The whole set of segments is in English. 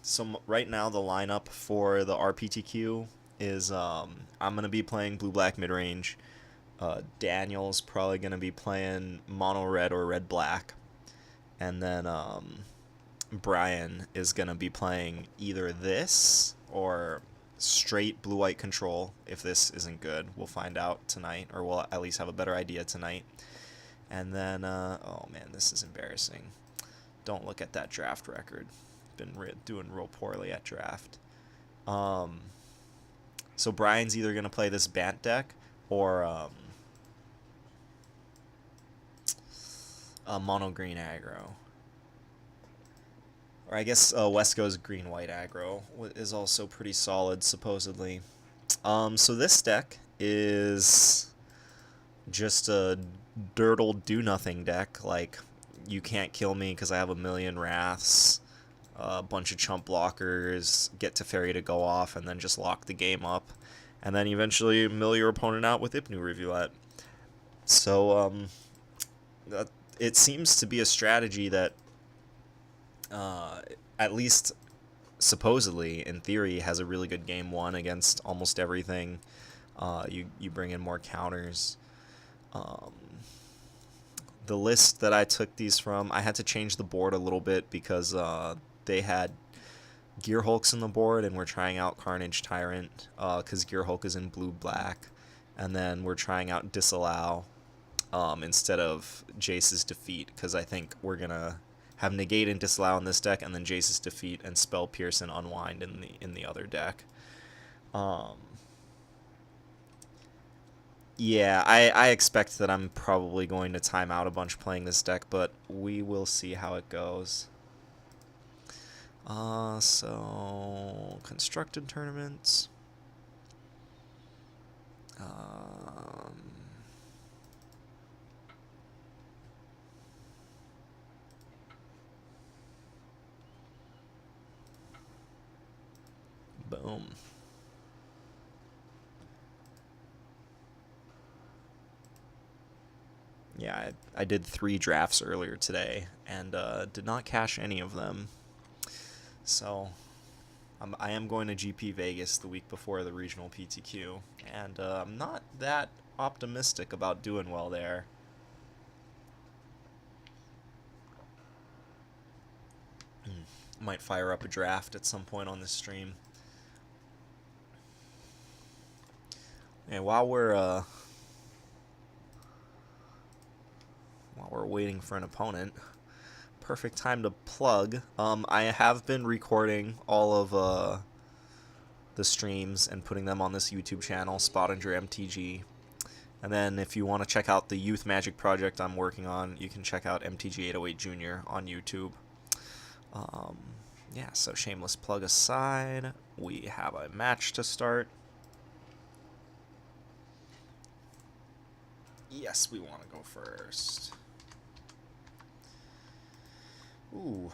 So right now the lineup for the RPTQ is I'm gonna be playing blue black mid range. Daniel's probably gonna be playing mono red or red black, and then Brian is gonna be playing either this or straight blue white control. If this isn't good, we'll find out tonight, or we'll at least have a better idea tonight. And then oh man, this is embarrassing. Don't look at that draft record. Been doing real poorly at draft. Um, so Brian's either gonna play this Bant deck or a mono green aggro. Or I guess Wesco's green white aggro is also pretty solid supposedly. So this deck is just a dirtle do nothing deck. Like, you can't kill me because I have a million wraths, a bunch of chump blockers, get Teferi to go off, and then just lock the game up, and then eventually mill your opponent out with Ipnu Rivulet. So it seems to be a strategy that, at least supposedly, in theory, has a really good game one against almost everything. You bring in more counters. The list that I took these from, I had to change the board a little bit because they had Gear Hulks in the board, and we're trying out Carnage Tyrant because Gear Hulk is in blue-black, and then we're trying out Disallow instead of Jace's Defeat, because I think we're gonna have Negate and Disallow in this deck, and then Jace's Defeat and Spell Pierce and Unwind in the other deck. Yeah, I expect that I'm probably going to time out a bunch playing this deck, but we will see how it goes. So constructed tournaments. Boom. Yeah, I did 3 drafts earlier today, and did not cash any of them. So I am going to GP Vegas the week before the regional PTQ, and I'm not that optimistic about doing well there. Might fire up a draft at some point on this stream. And while we're waiting for an opponent, perfect time to plug. I have been recording all of the streams and putting them on this YouTube channel, Spottinger MTG. And then if you want to check out the Youth Magic project I'm working on, you can check out MTG808 Jr. on YouTube. Yeah, so shameless plug aside, we have a match to start. Yes, we want to go first. Ooh,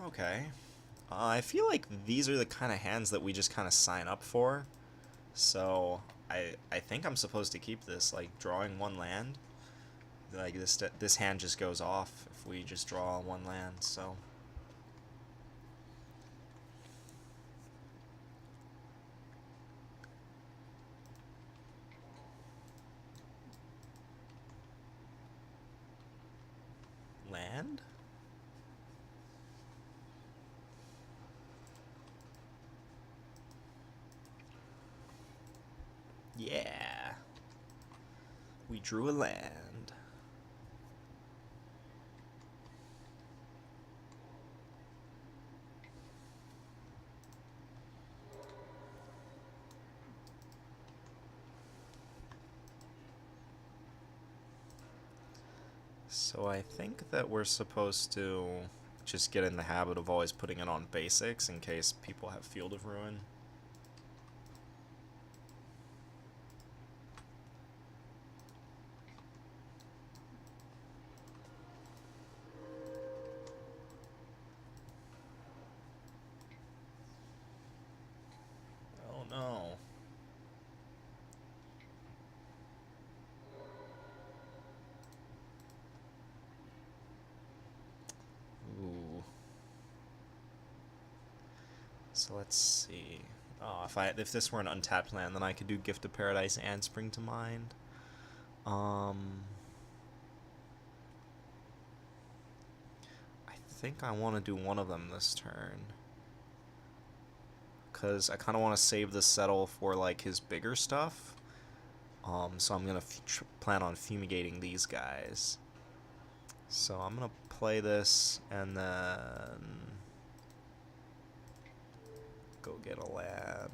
okay. I feel like these are the kind of hands that we just kind of sign up for. So I think I'm supposed to keep this, like, drawing 1 land. Like, this hand just goes off if we just draw 1 land, so. Land? Yeah. We drew a land. So I think that we're supposed to just get in the habit of always putting it on basics in case people have Field of Ruin. Oh no. Ooh. So let's see. Oh, if this were an untapped land, then I could do Gift of Paradise and Spring to Mind. I think I want to do one of them this turn. Because I kind of want to save the settle for like his bigger stuff. So I'm going to plan on fumigating these guys. So I'm going to play this and then go get a land.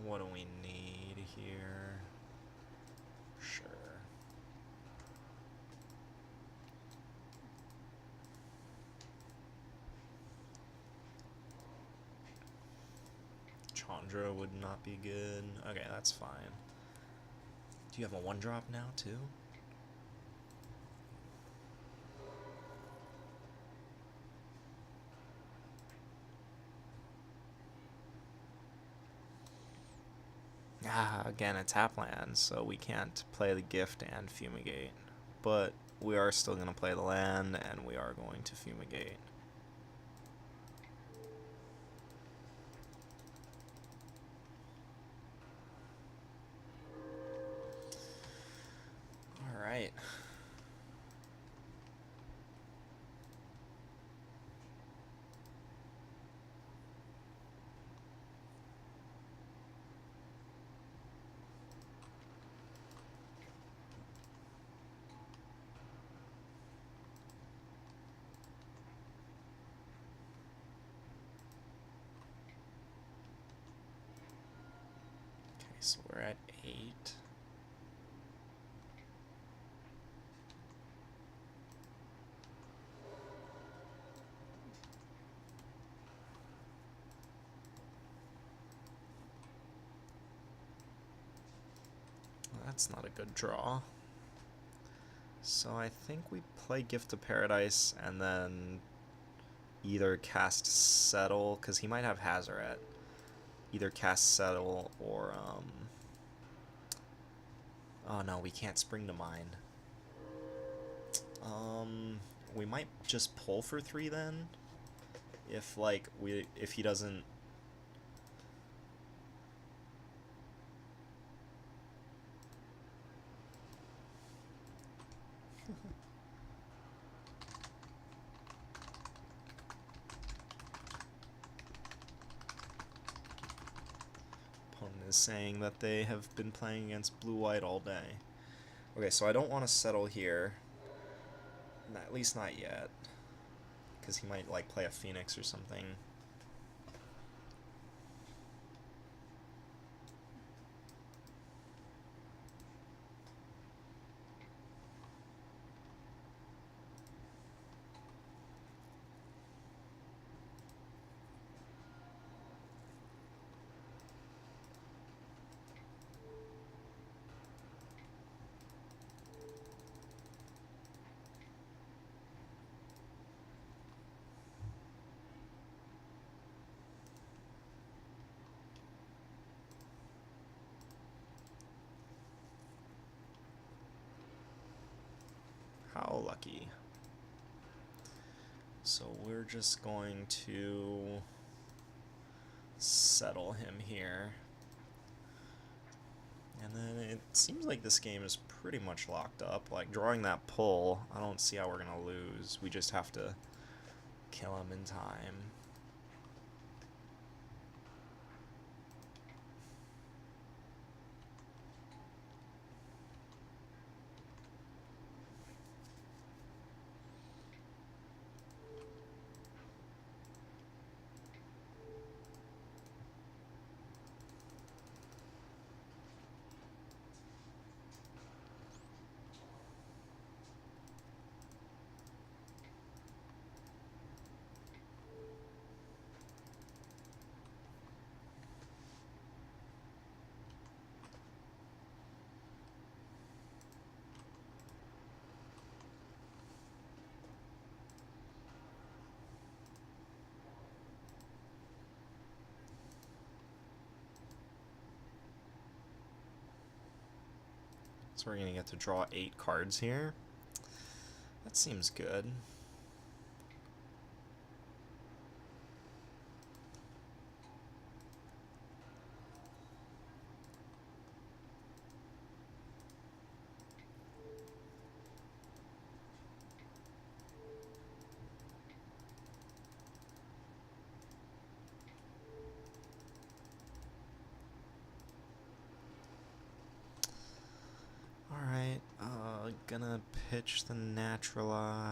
What do we need here? Sure. Chandra would not be good. Okay, that's fine. Do you have a 1-drop now, too? Again, a tap land, so we can't play the gift and fumigate. But we are still going to play the land, and we are going to fumigate. Alright. So we're at 8. Well, that's not a good draw. So I think we play Gift of Paradise and then either cast Settle, because he might have Hazoret. Either cast Settle or, oh no, we can't Spring to Mind. We might just pull for 3 then. If he doesn't... Opponent is saying that they have been playing against blue-white all day. Okay, so I don't want to settle here. At least not yet. Because he might, like, play a Phoenix or something. How lucky. So we're just going to settle him here. And then it seems like this game is pretty much locked up. Like, drawing that pull, I don't see how we're going to lose. We just have to kill him in time. So we're going to get to draw 8 cards here. That seems good. Alright, gonna pitch the naturalize.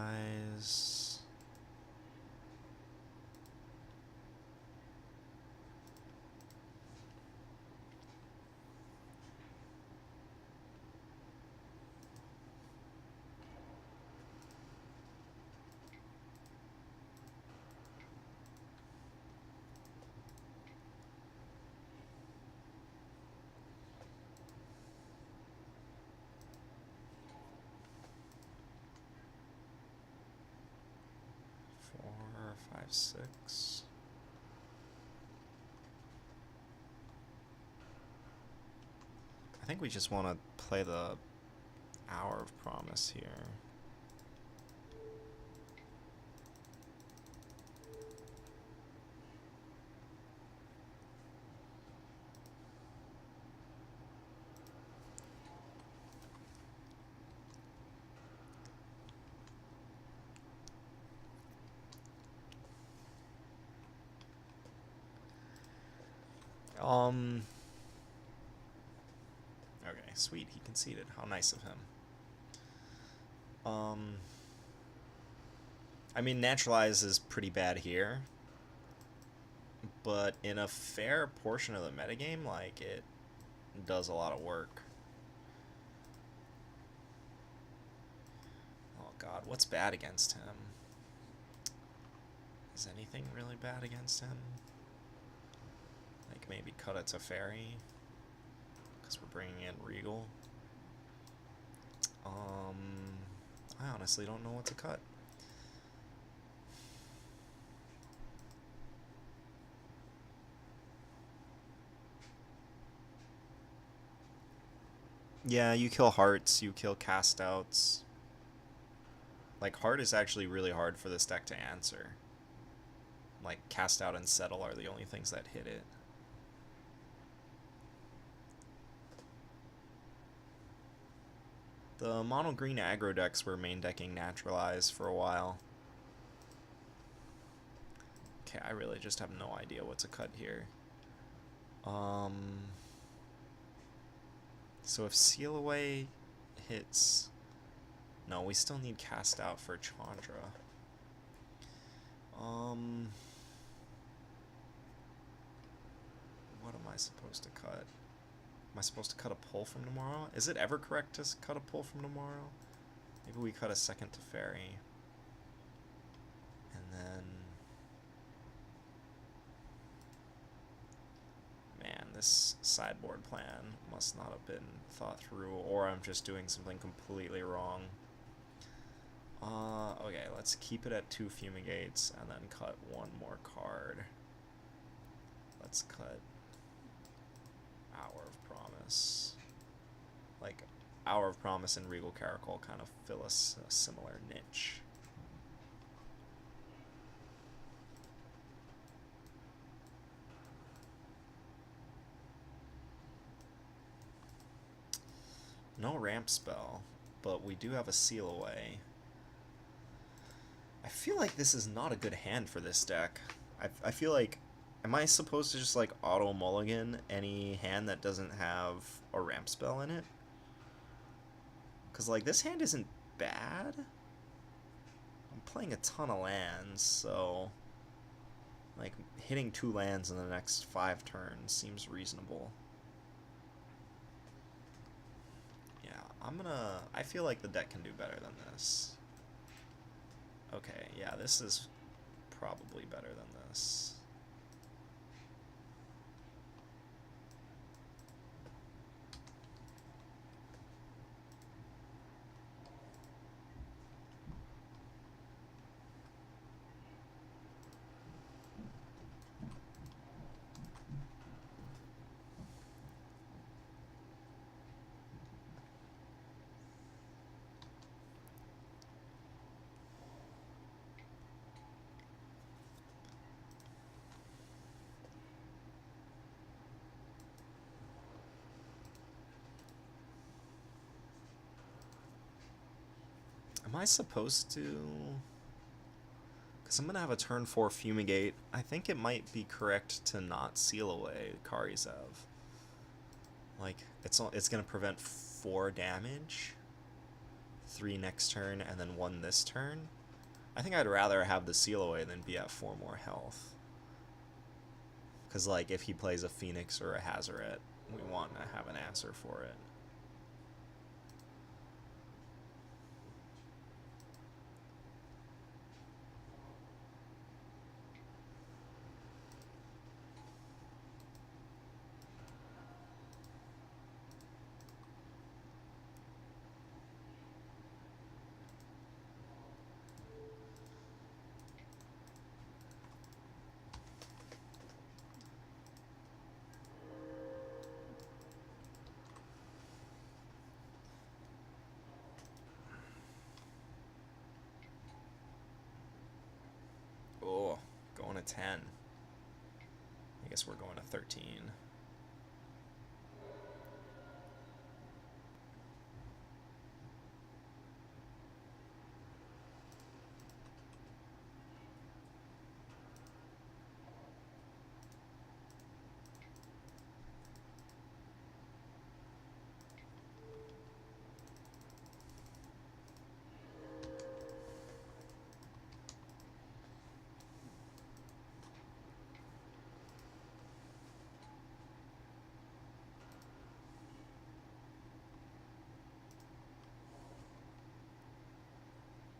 Four, five, six. I think we just want to play the Hour of Promise here. Okay, sweet, he conceded. How nice of him. I mean, Naturalize is pretty bad here, but in a fair portion of the metagame, like, it does a lot of work. Oh god, what's bad against him? Is anything really bad against him? Like, maybe cut it to Fairy, because we're bringing in Regal. I honestly don't know what to cut. Yeah, you kill Hearts, you kill Cast Outs. Like, Heart is actually really hard for this deck to answer. Like, Cast Out and Settle are the only things that hit it. The mono green aggro decks were main decking Naturalize for a while. Okay, I really just have no idea what to cut here. So if Seal Away hits... No, we still need Cast Out for Chandra. What am I supposed to cut? Am I supposed to cut a pull from tomorrow? Is it ever correct to cut a pull from tomorrow? Maybe we cut a second to Fairy. And then... Man, this sideboard plan must not have been thought through, or I'm just doing something completely wrong. Okay, let's keep it at 2 Fumigates and then cut one more card. Let's cut Hour of Promise. Like, Hour of Promise and Regal Caracol kind of fill a similar niche. No ramp spell, but we do have a Seal Away. I feel like this is not a good hand for this deck. I feel like... Am I supposed to just, like, auto-mulligan any hand that doesn't have a ramp spell in it? Because, like, this hand isn't bad. I'm playing a ton of lands, so... Like, hitting 2 lands in the next 5 turns seems reasonable. Yeah, I feel like the deck can do better than this. Okay, yeah, this is probably better than this. I supposed to? Because I'm going to have a turn 4 Fumigate. I think it might be correct to not seal away Karizev. Like, it's going to prevent 4 damage, 3 next turn, and then 1 this turn. I think I'd rather have the seal away than be at 4 more health. Because, like, if he plays a Phoenix or a Hazoret, we want to have an answer for it. Oh, going to 10. I guess we're going to 13.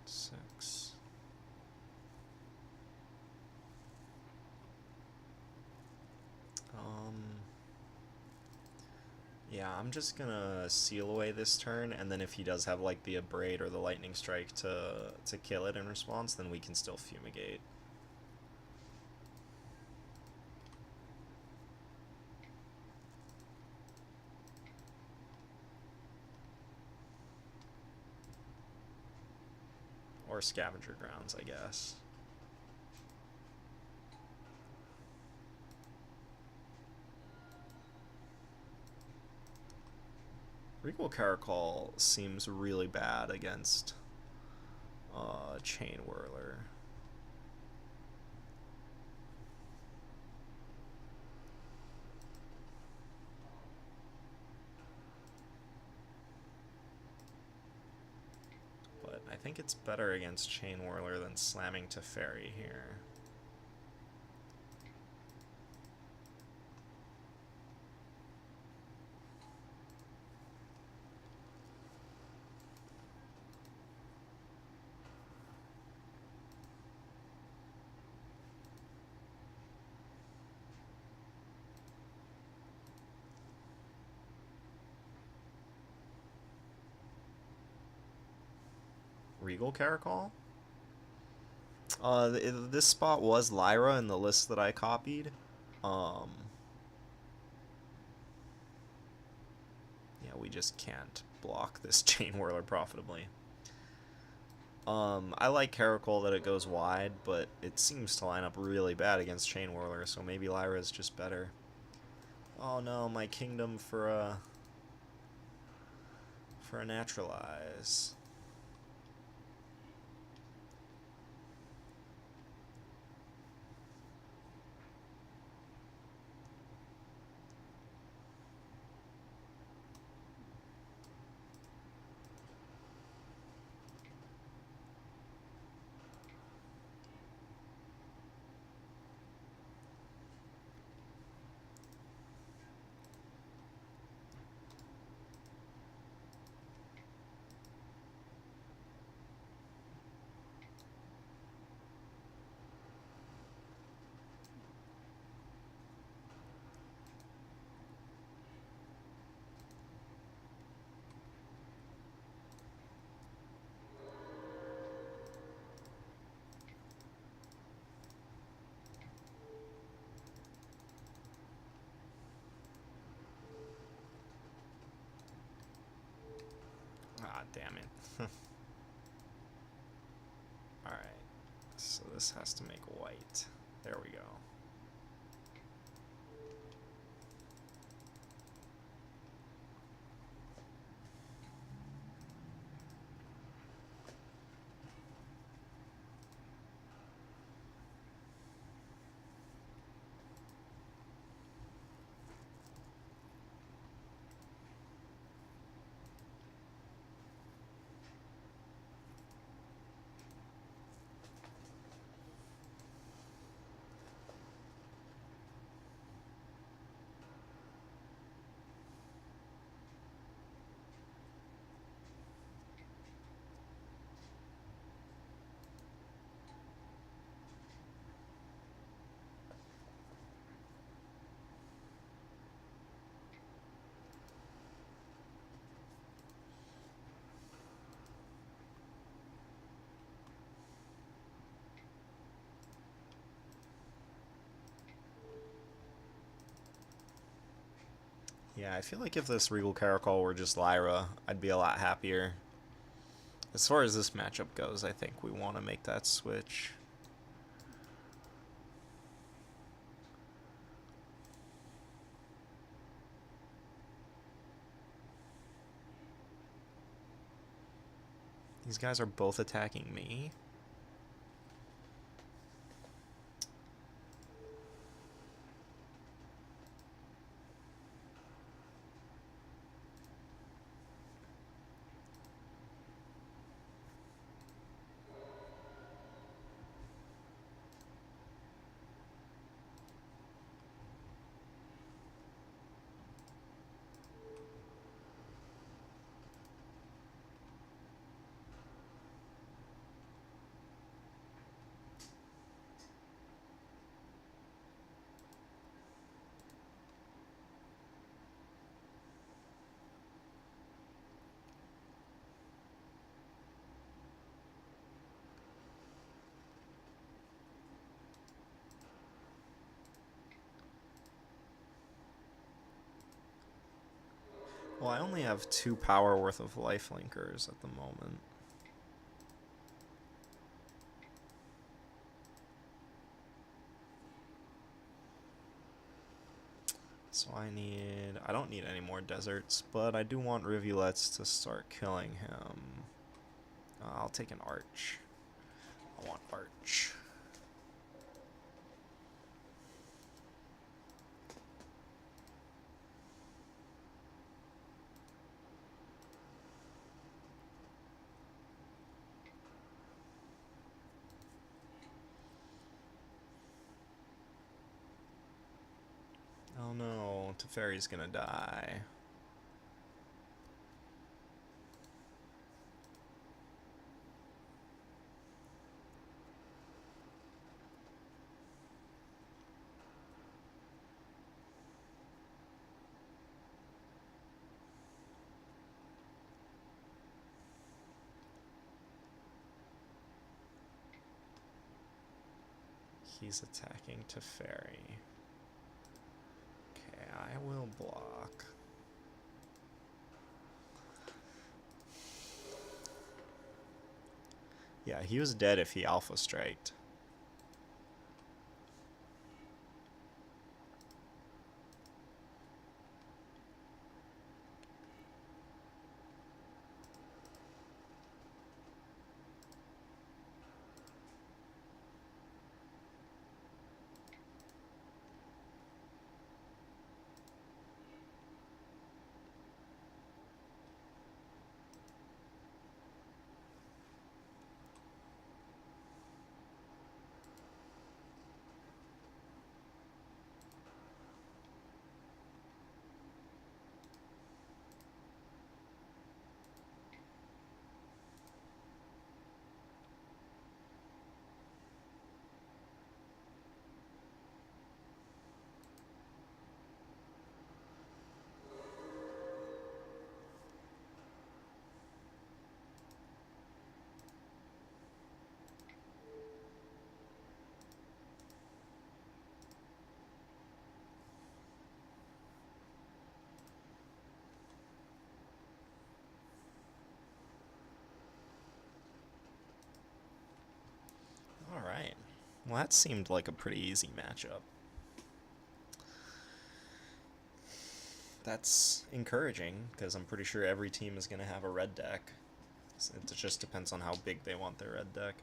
Six. Yeah, I'm just gonna seal away this turn, and then if he does have like the Abrade or the Lightning Strike to kill it in response, then we can still Fumigate. Or Scavenger Grounds, I guess. Regal Caracol seems really bad against Chain Whirler. But I think it's better against Chain Whirler than slamming to Fairy here. Regal Caracol? This spot was Lyra in the list that I copied. Yeah, we just can't block this Chain Whirler profitably. I like Caracol that it goes wide, but it seems to line up really bad against Chain Whirler, so maybe Lyra is just better. Oh no, my kingdom for a naturalize. Ah, damn it. Alright, so this has to make white. There we go. Yeah, I feel like if this Regal Caracol were just Lyra, I'd be a lot happier. As far as this matchup goes, I think we want to make that switch. These guys are both attacking me. Well, I only have 2 power worth of life linkers at the moment. So I don't need any more deserts, but I do want rivulets to start killing him. I'll take an arch. I want arch. Oh no, Teferi's gonna die. He's attacking Teferi. Okay, I will block. Yeah, he was dead if he alpha striked. Alright. Well, that seemed like a pretty easy matchup. That's encouraging, because I'm pretty sure every team is going to have a red deck. So it just depends on how big they want their red deck.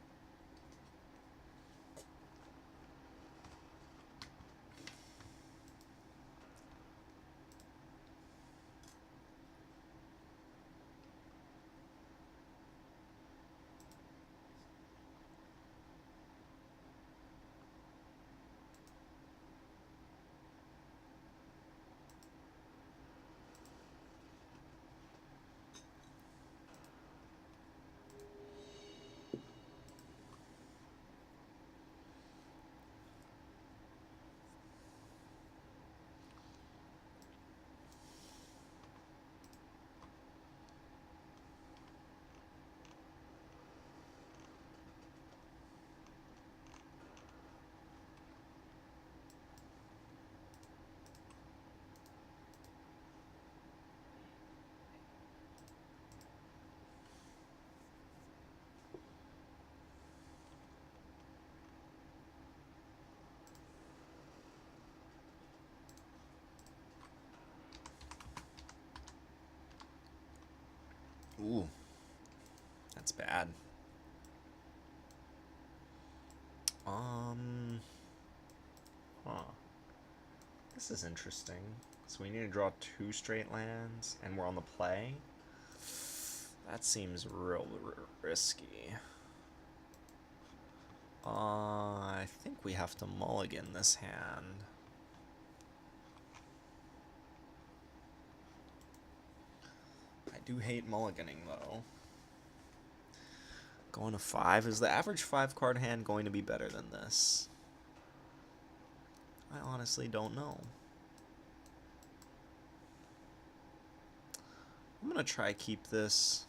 Ooh, that's bad. Huh. This is interesting. So we need to draw 2 straight lands, and we're on the play. That seems real risky. I think we have to mulligan this hand. I do hate mulliganing, though. Going to 5. Is the average 5-card hand going to be better than this? I honestly don't know. I'm going to try keep this.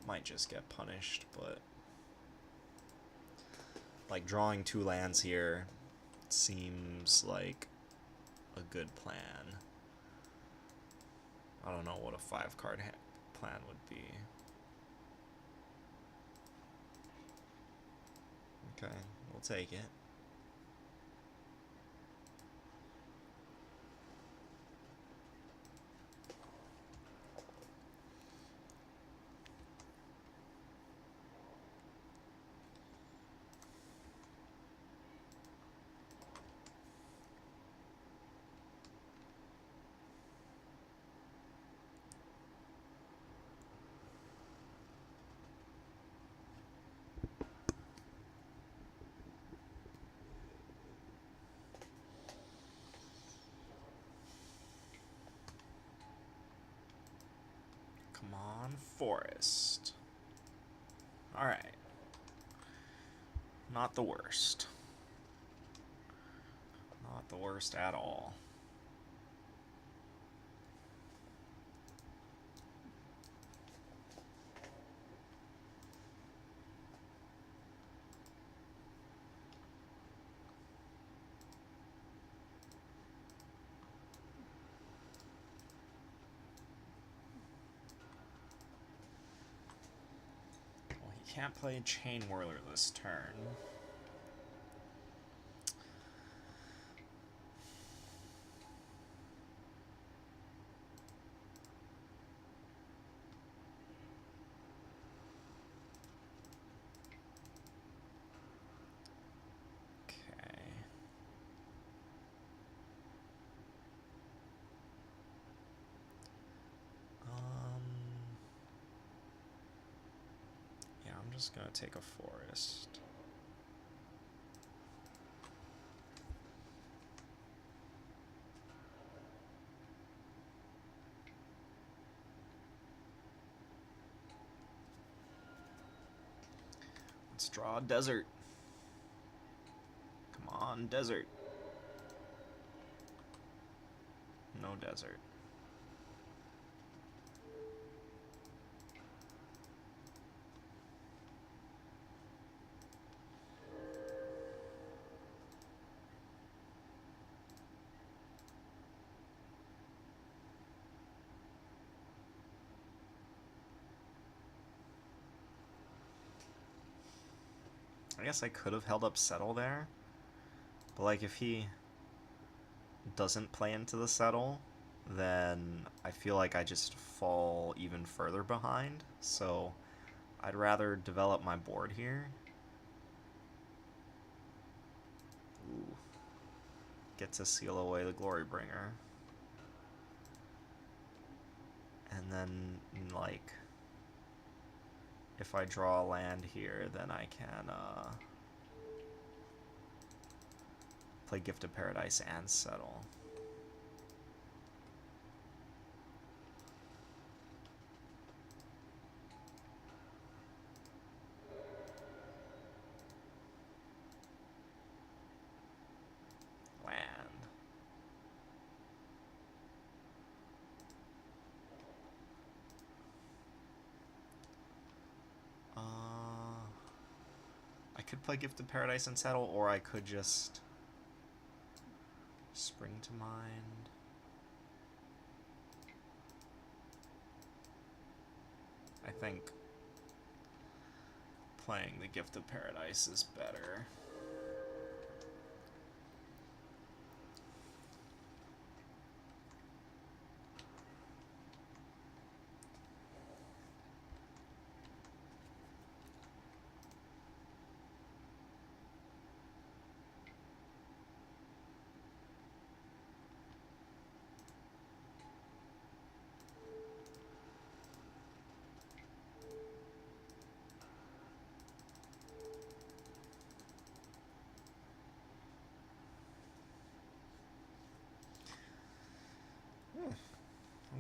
Might just get punished, but like drawing 2 lands here seems like a good plan. I don't know what a 5-card plan would be. Okay, we'll take it. Come on, Forest. Alright. Not the worst. Not the worst at all. Can't play Chain Whirler this turn. Okay. Yeah, I'm just gonna take a Forest. Let's draw a Desert. Come on, Desert. No Desert. I guess I could have held up Settle there, but like if he doesn't play into the Settle, then I feel like I just fall even further behind, so I'd rather develop my board here. Ooh. Get to seal away the Glorybringer. And then, like, if I draw a land here, then I can play Gift of Paradise and Settle. Land. I could play Gift of Paradise and Settle, or I could just Spring to Mind. I think playing the Gift of Paradise is better.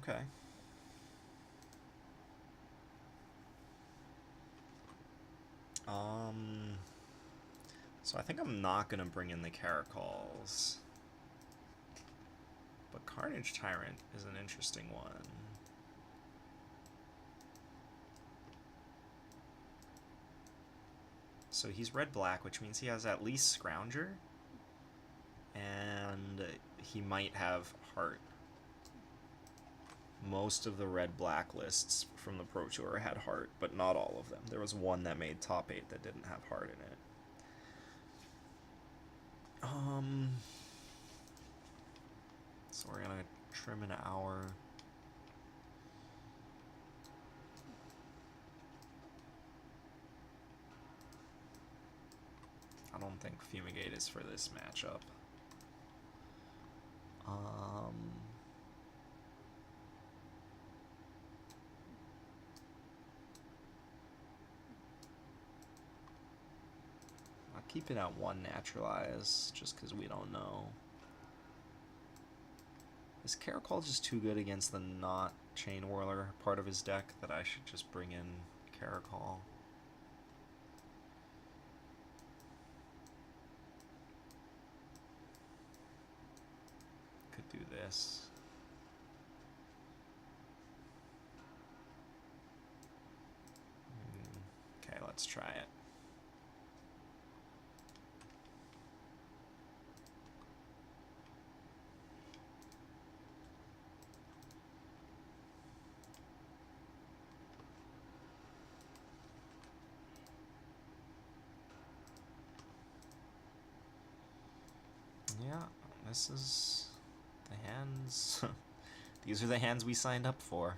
Okay. So I think I'm not gonna bring in the Caracols. But Carnage Tyrant is an interesting one. So he's red-black, which means he has at least Scrounger. And he might have Heart. Most of the red-black lists from the Pro Tour had Heart, but not all of them. There was one that made top 8 that didn't have Heart in it. So we're gonna trim an hour. I don't think Fumigate is for this matchup. I'll keep it at 1 Naturalize, just because we don't know. Is Caracol just too good against the not Chain Whirler part of his deck that I should just bring in Caracol? Could do this. Okay, let's try it. Yeah, this is the hands. These are the hands we signed up for.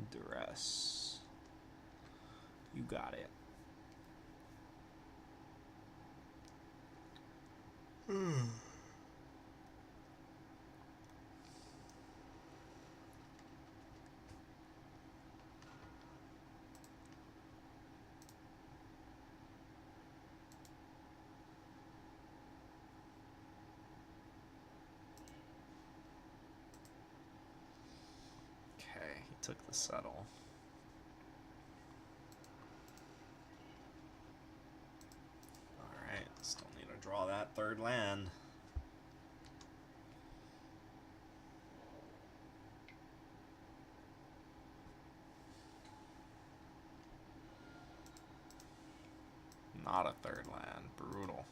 Duress. You got it. Okay, he took the settle. Alright, still need to draw that third land. Not a third land. Brutal.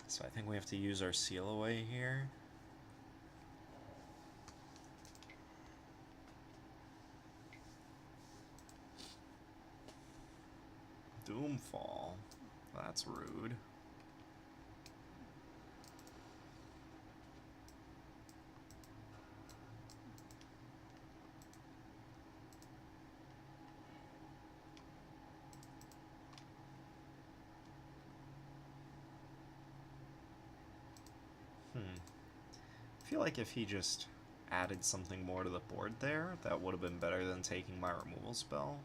So I think we have to use our seal away here. Doomfall. That's rude. I feel like if he just added something more to the board there, that would have been better than taking my removal spell.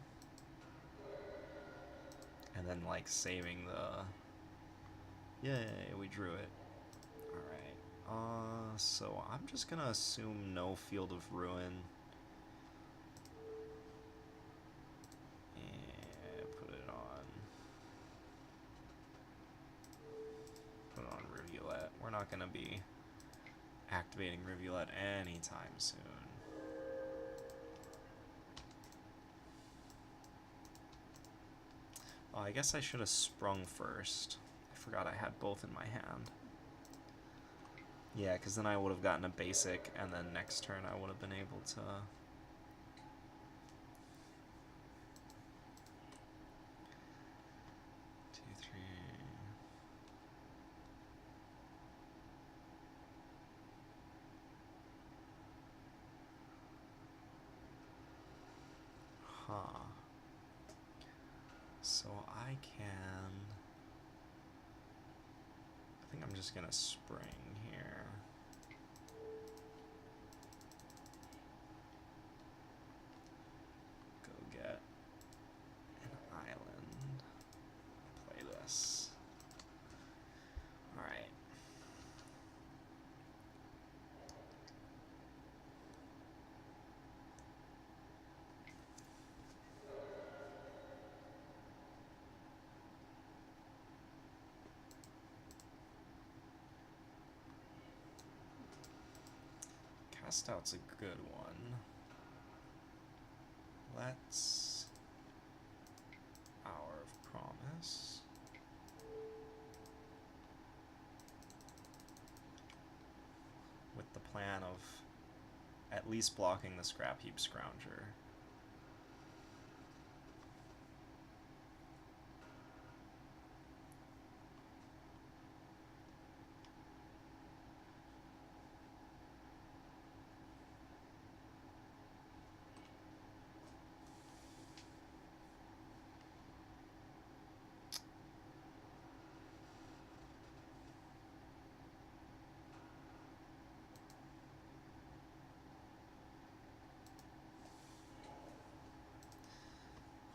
And then, like, saving the... Yay, we drew it. Alright. So I'm just gonna assume no Field of Ruin. And put it on Rivulet. We're not gonna be activating Rivulet anytime soon. Oh, I guess I should have sprung first. I forgot I had both in my hand. Yeah, because then I would have gotten a basic, and then next turn I would have been able to... Huh. So I I'm just gonna spring here. Go get an island. Play this. Alright. Cast out's a good one. Let's Hour of Promise. With the plan of at least blocking the Scrap Heap Scrounger.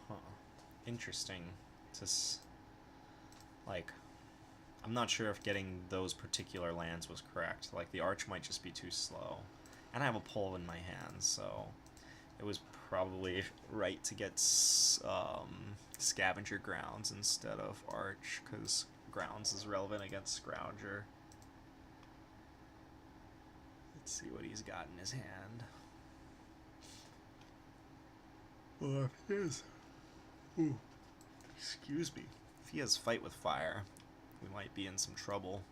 Huh. Interesting. Like, I'm not sure if getting those particular lands was correct. Like, the Arch might just be too slow. And I have a pull in my hand, so it was probably right to get Scavenger Grounds instead of Arch, because Grounds is relevant against Scrounger. Let's see what he's got in his hand. Or if he is... Ooh. Excuse me. If he has Fight with Fire, we might be in some trouble.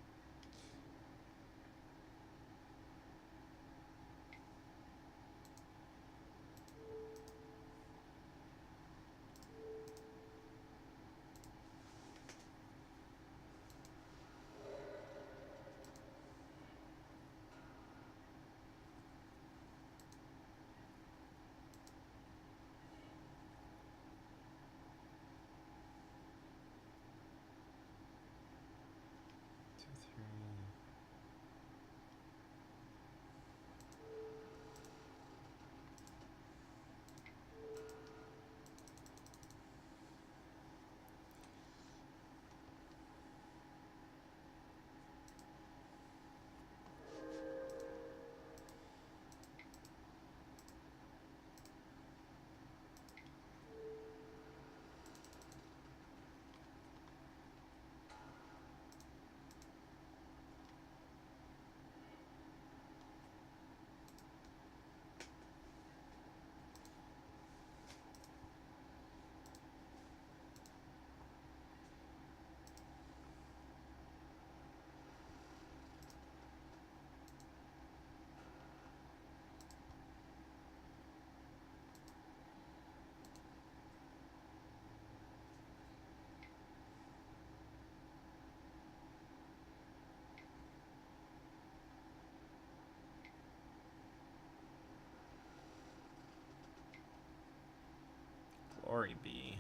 Glory be.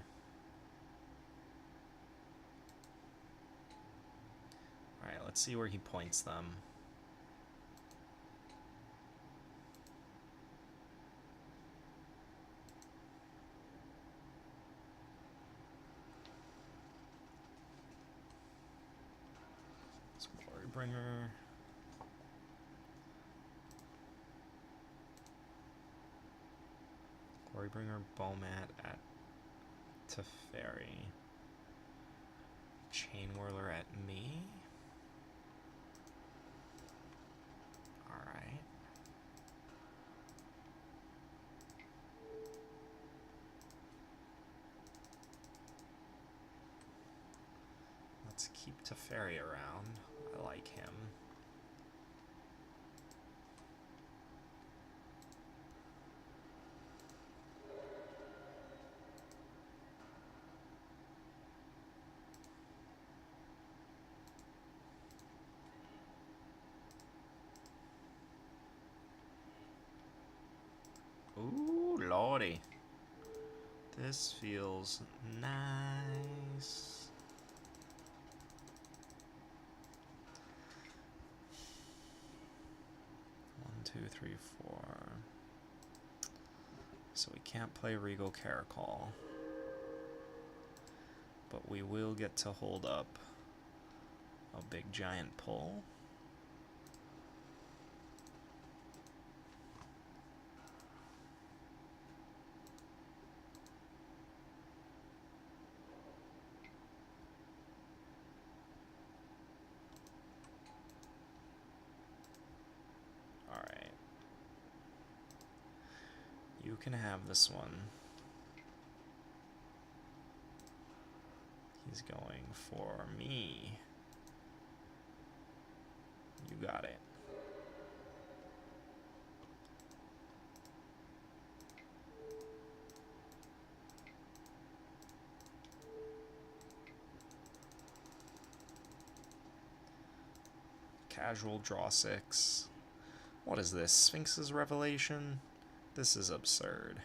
Alright, let's see where he points them. It's Glorybringer. Glorybringer, Bomat at Teferi. Chain Whirler at me. Alright. Let's keep Teferi around. I like him. Ooh, lordy. This feels nice. 2, 3, 4. So we can't play Regal Caracol. But we will get to hold up a big giant pull. Alright. You can have this one. He's going for me. You got it. Casual draw 6. What is this? Sphinx's Revelation? This is absurd.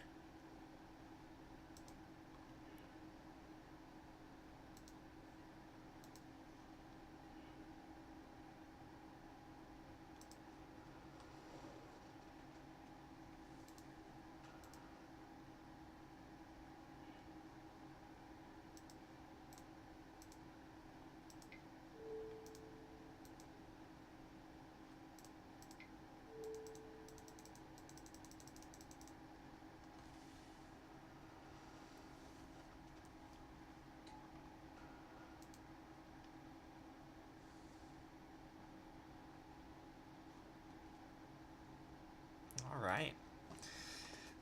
Alright.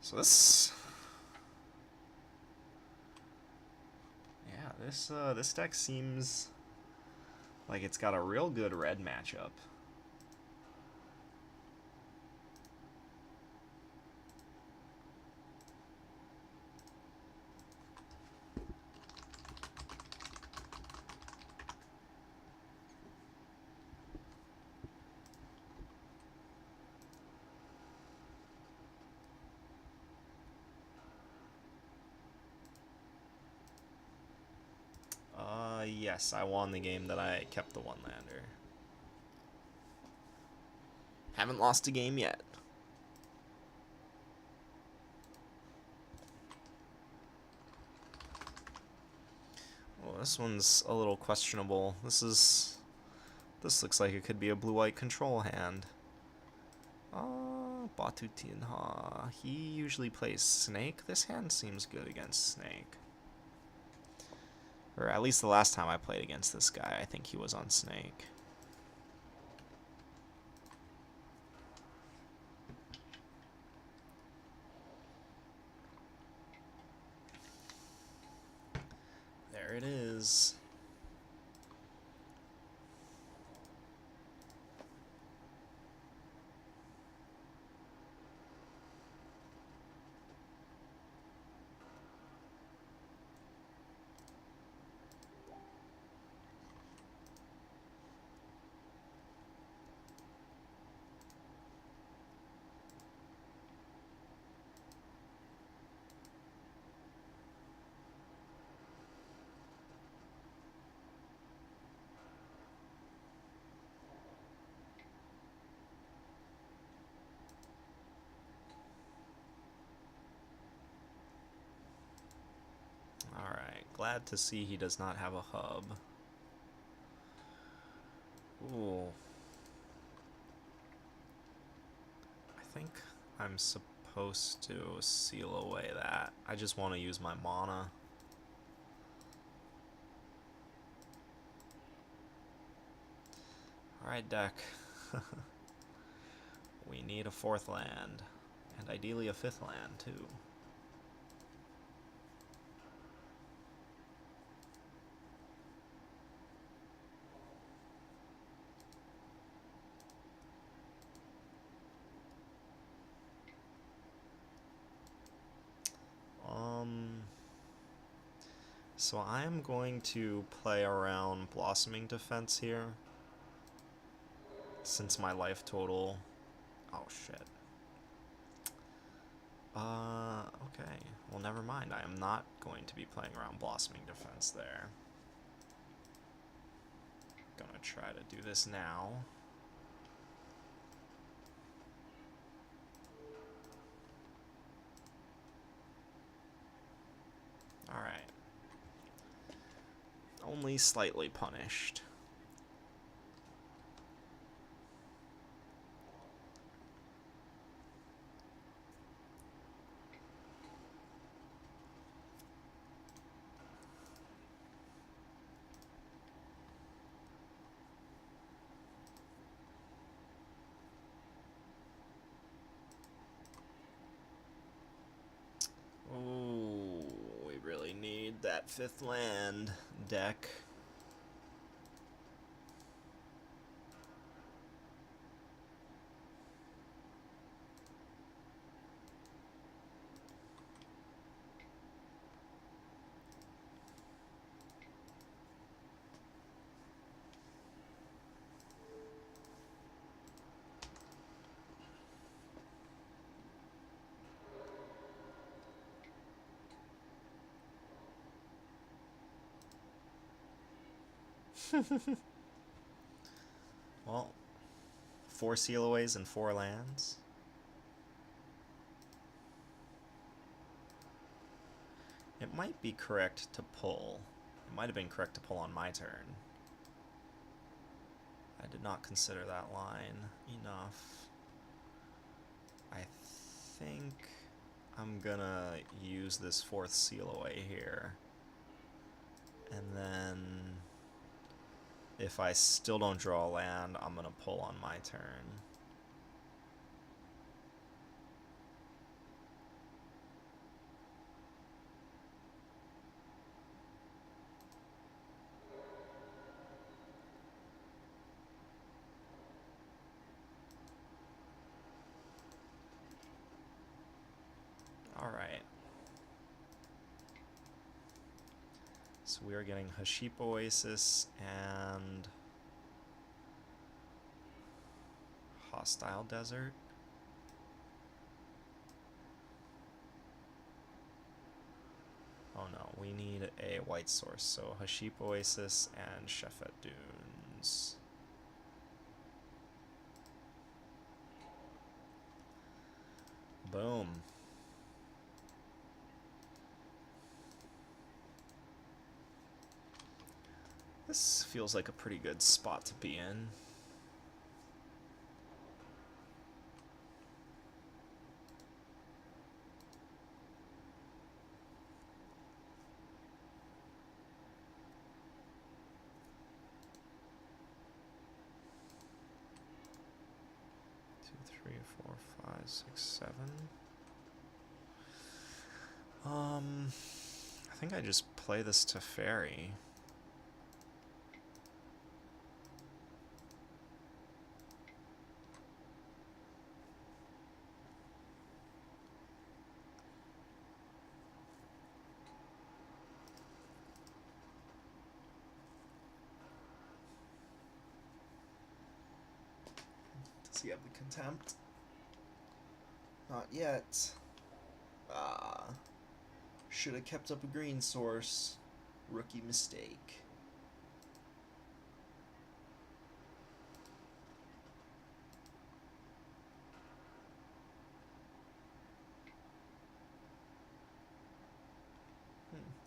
So this... Yeah, this deck seems like it's got a real good red matchup. Yes, I won the game that I kept the one-lander. Haven't lost a game yet. Well, this one's a little questionable. This looks like it could be a blue-white control hand. Batutinha. He usually plays Snake. This hand seems good against Snake. Or at least the last time I played against this guy, I think he was on Snake. There it is. Alright, glad to see he does not have a hub. Ooh. I think I'm supposed to seal away that. I just want to use my mana. Alright, deck. We need a 4th land. And ideally a 5th land, too. So I am going to play around Blossoming Defense here, since my life total... Oh, shit. Okay. Well, never mind. I am not going to be playing around Blossoming Defense there. Gonna try to do this now. only slightly punished. Oh, we really need that 5th land deck. Well, 4 sealaways and 4 lands. It might be correct to pull. It might have been correct to pull on my turn. I did not consider that line enough. I think I'm gonna use this 4th seal away here. And then if I still don't draw a land, I'm gonna pull on my turn. Alright. So we are getting Haship Oasis and Hostile Desert. Oh no, we need a white source. So Haship Oasis and Shefet Dunes. Boom. This feels like a pretty good spot to be in. Two, 3, 4, 5, 6, 7. I think I just play this to Fairy. Does he have the contempt? Not yet. Should have kept up a green source. Rookie mistake.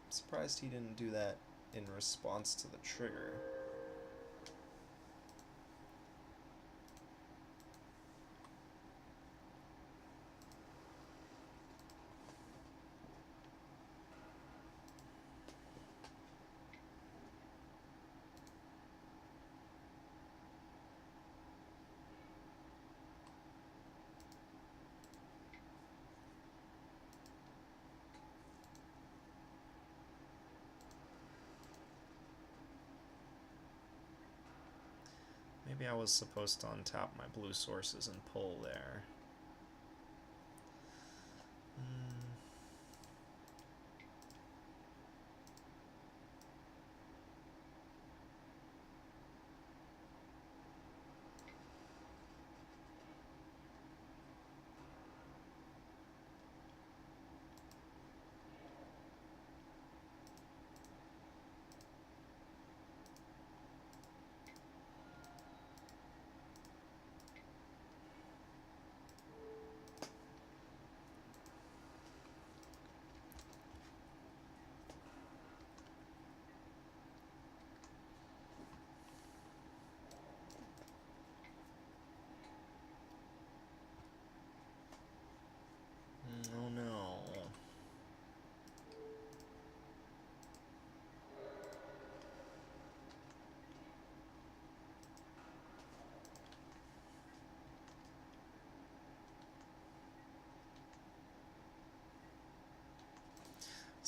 Surprised he didn't do that in response to the trigger. Maybe I was supposed to untap my blue sources and pull there.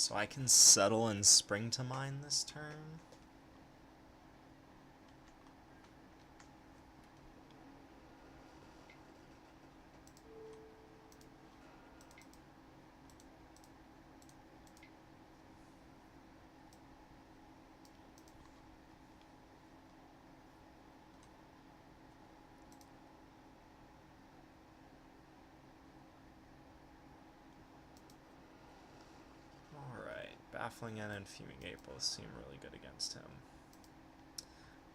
So I can settle and spring to mine this turn. Baffling End and Fumigate both seem really good against him.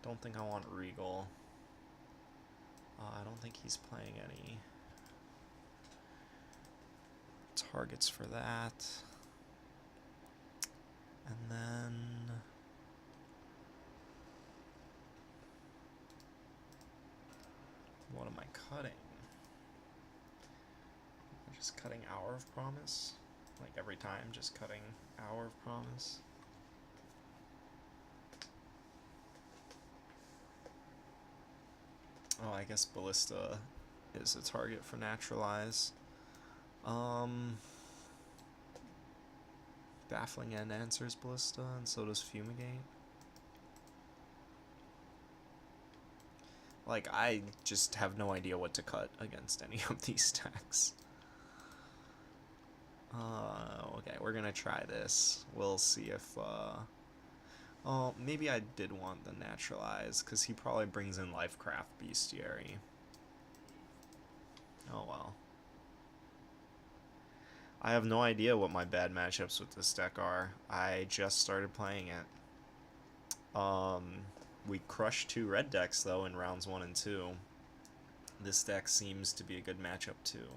Don't think I want Regal. I don't think he's playing any targets for that. And then what am I cutting? I'm just cutting Hour of Promise. Like every time, just cutting Hour of Promise. Oh, I guess Ballista is a target for Naturalize. Baffling End answers Ballista, and so does Fumigate. Like, I just have no idea what to cut against any of these decks. Okay, we're gonna try this. We'll see if, oh, maybe I did want the Naturalize, because he probably brings in Lifecraft Bestiary. Oh well. I have no idea what my bad matchups with this deck are. I just started playing it. We crushed 2 red decks, though, in rounds 1 and 2. This deck seems to be a good matchup, too.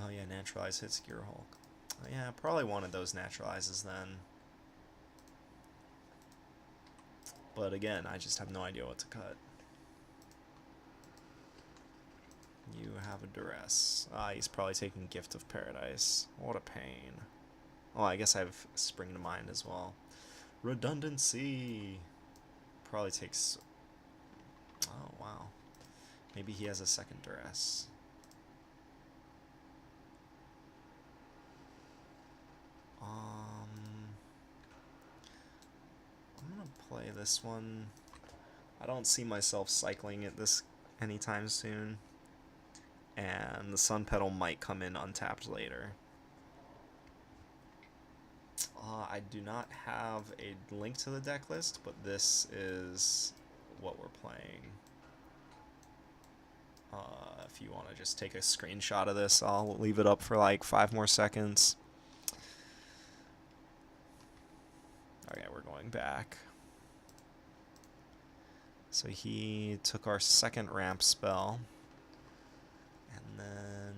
Oh yeah, Naturalize hits Gear Hulk. Oh, yeah, probably wanted those Naturalizes then. But again, I just have no idea what to cut. You have a Duress. Ah, he's probably taking Gift of Paradise. What a pain. Oh, I guess I have Spring to Mind as well. Redundancy! Probably takes... Oh, wow. Maybe he has a second Duress. I'm gonna play this one. I don't see myself cycling it this anytime soon. And the Sun Petal might come in untapped later. I do not have a link to the deck list, but this is what we're playing. If you want to just take a screenshot of this, I'll leave it up for like 5 more seconds. Okay, we're going back. So he took our second ramp spell. And then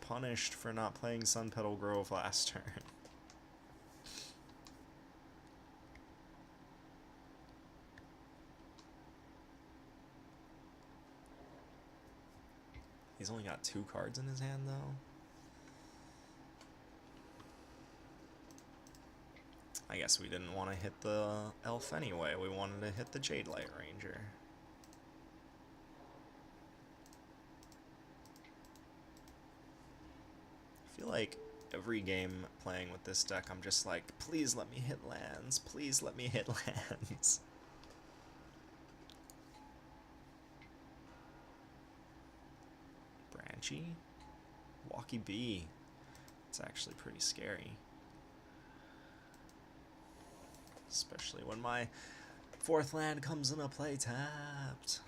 punished for not playing Sun Petal Grove last turn. He's only got 2 cards in his hand, though. I guess we didn't want to hit the Elf anyway. We wanted to hit the Jade Light Ranger. I feel like every game playing with this deck, I'm just like, please let me hit lands. Please let me hit lands. Branchy? Walkie Bee. It's actually pretty scary. Especially when my 4th land comes into play tapped.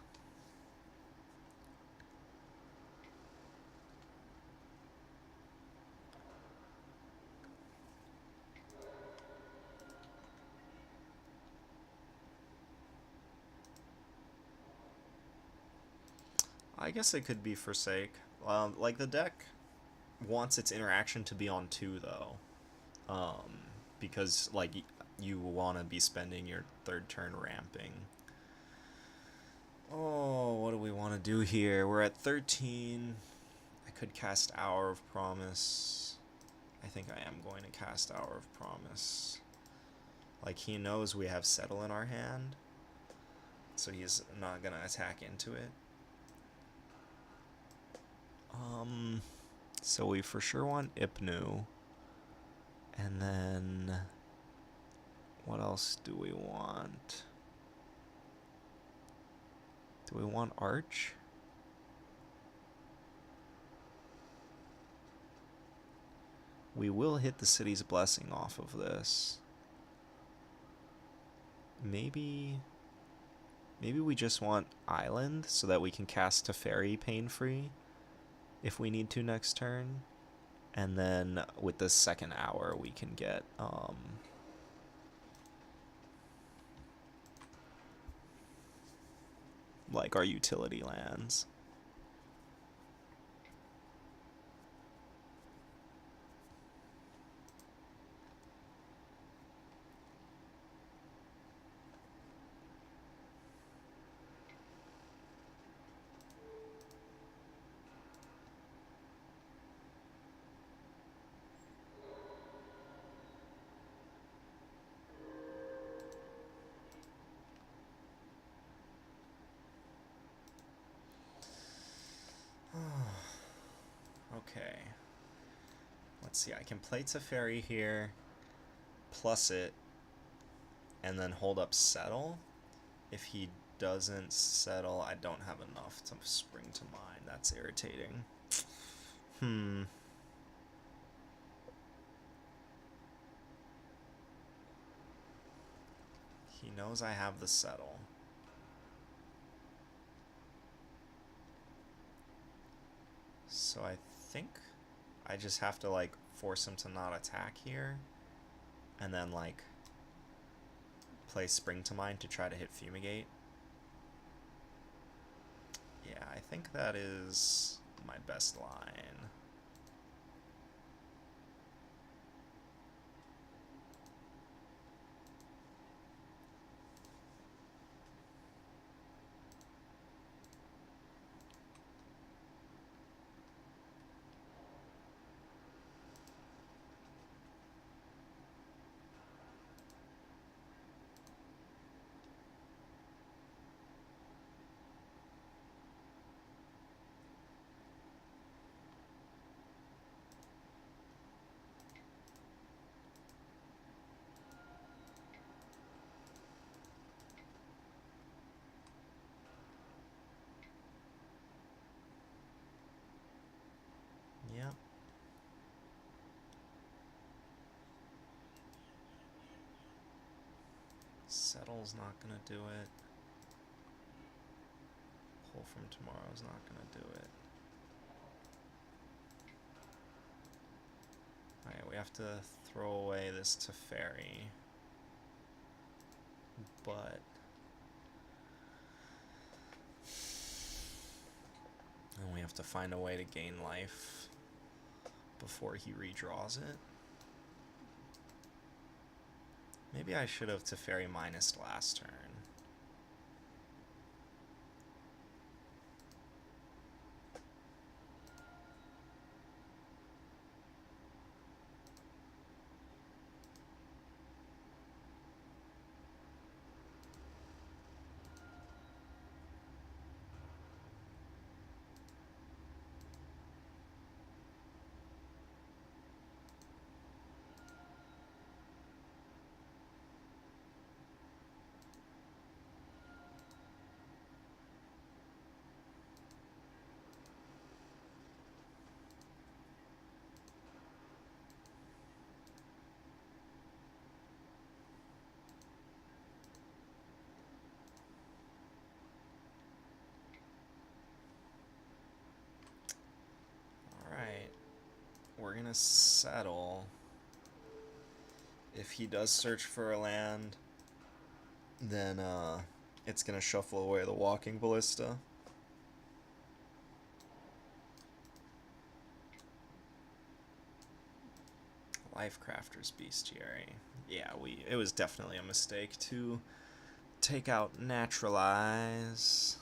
I guess it could be Forsake. Like, the deck wants its interaction to be on 2, though. Because, like, you want to be spending your 3rd turn ramping. Oh, what do we want to do here? We're at 13. I could cast Hour of Promise. I think I am going to cast Hour of Promise. Like, he knows we have Settle in our hand, so he's not going to attack into it. So we for sure want Ipnu. And then what else do we want? Do we want Arch? We will hit the city's blessing off of this. Maybe we just want Island so that we can cast Teferi pain-free if we need to next turn. And then with the second hour we can get like our utility lands. Okay. Let's see, I can play Teferi here, plus it, and then hold up Settle. If he doesn't settle, I don't have enough to spring to mind. That's irritating. He knows I have the Settle. So I think I just have to, like, force him to not attack here. And then, like, play Spring to Mind to try to hit Fumigate. Yeah, I think that is my best line. Yep. Settle's not gonna do it. Pull from Tomorrow's not gonna do it. Alright, we have to throw away this Teferi. But and we have to find a way to gain life before he redraws it. Maybe I should have Teferi minus last turn. We're gonna settle. If he does search for a land, then it's gonna shuffle away the Walking Ballista. Lifecrafter's Bestiary. Yeah, it was definitely a mistake to take out Naturalize.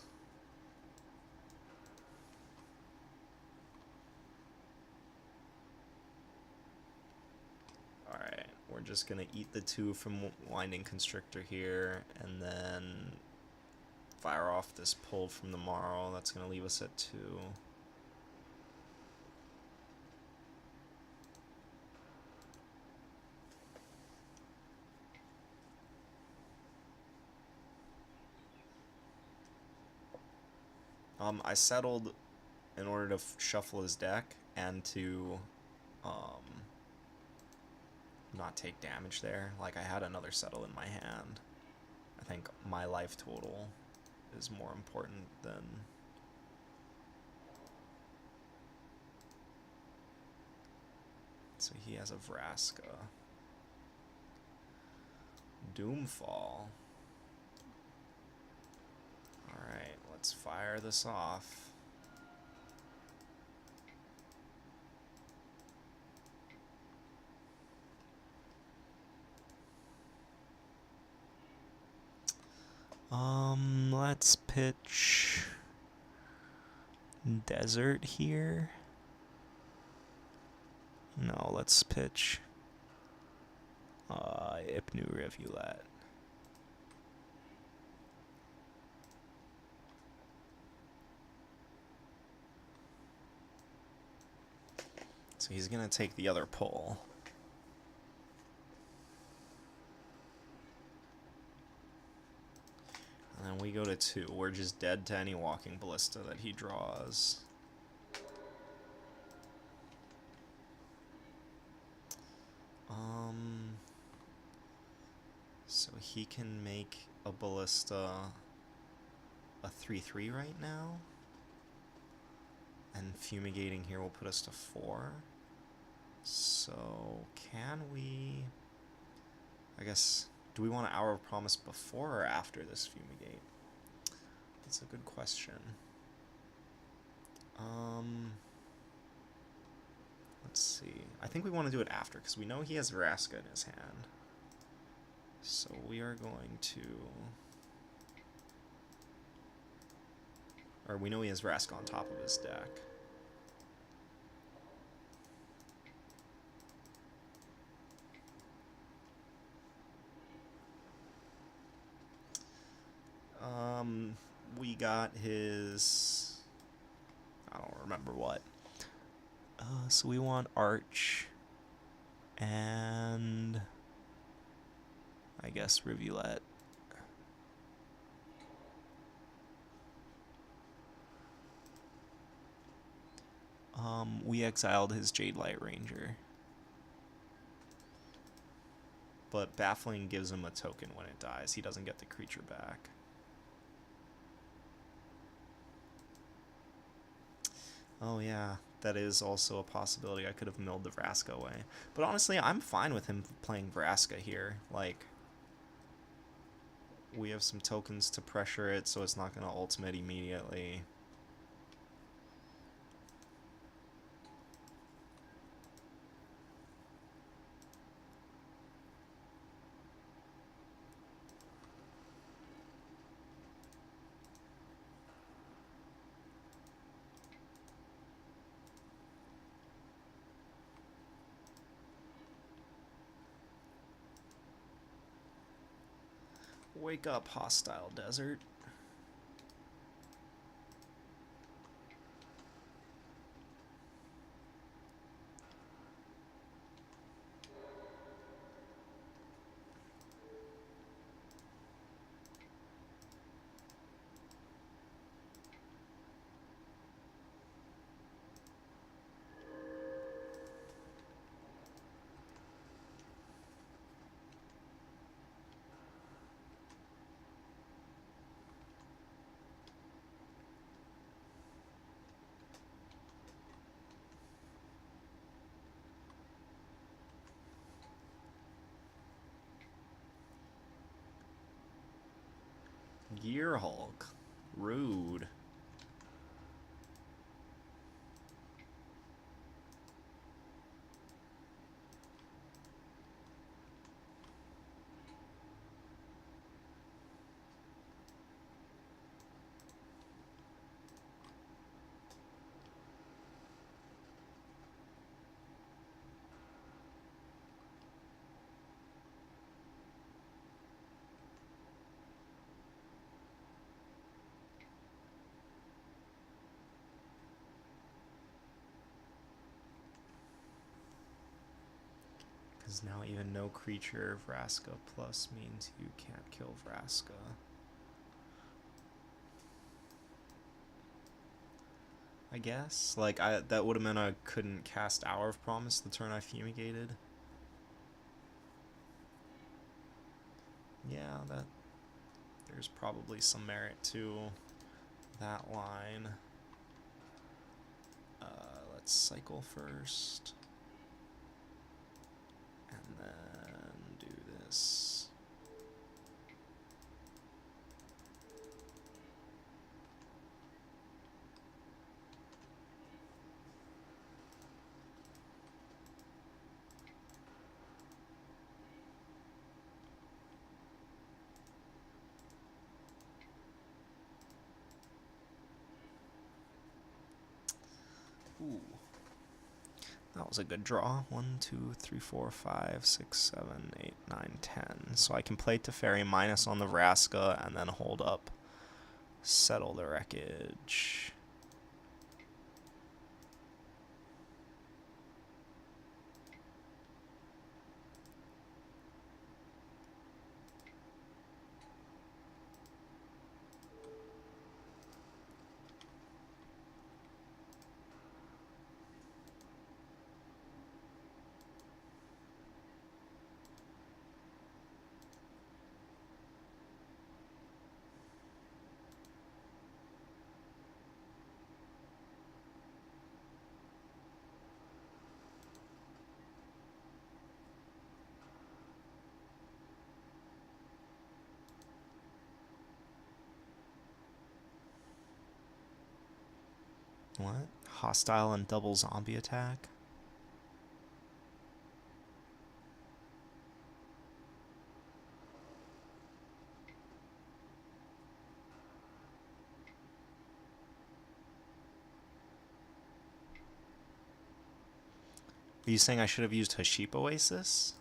Alright, we're just gonna eat the 2 from Winding Constrictor here, and then fire off this pull from the Morrow. That's gonna leave us at 2. I settled in order to shuffle his deck and to not take damage there. Like, I had another settle in my hand. I think my life total is more important than... So he has a Vraska. Doomfall. Alright, let's fire this off. Let's pitch Desert here. No, let's pitch Ipnu Rivulet. So he's gonna take the other pull. And then we go to 2. We're just dead to any Walking Ballista that he draws. So he can make a Ballista a 3/3 right now. And Fumigating here will put us to 4. So can we... I guess... Do we want an Hour of Promise before or after this Fumigate? That's a good question. Let's see. I think we want to do it after, because we know he has Vraska in his hand. So we are going to... Or we know he has Vraska on top of his deck. We got his... I don't remember what. So we want Arch and I guess Rivulet. We exiled his Jade Light Ranger. But Baffling gives him a token when it dies. He doesn't get the creature back. Oh yeah, that is also a possibility. I could have milled the Vraska away. But honestly, I'm fine with him playing Vraska here. Like, we have some tokens to pressure it, so it's not going to ultimate immediately. Wake up, hostile desert. Gear Hulk. Rude. Because now even no creature Vraska plus means you can't kill Vraska. I guess. Like, that would have meant I couldn't cast Hour of Promise the turn I fumigated. Yeah, there's probably some merit to that line. Let's cycle first. And then do this. Ooh. That was a good draw. 1, 2, 3, 4, 5, 6, 7, 8, 9, 10. So I can play Teferi minus on the Vraska and then hold up. Settle the Wreckage. What? Hostile and double zombie attack? Are you saying I should have used Haship Oasis?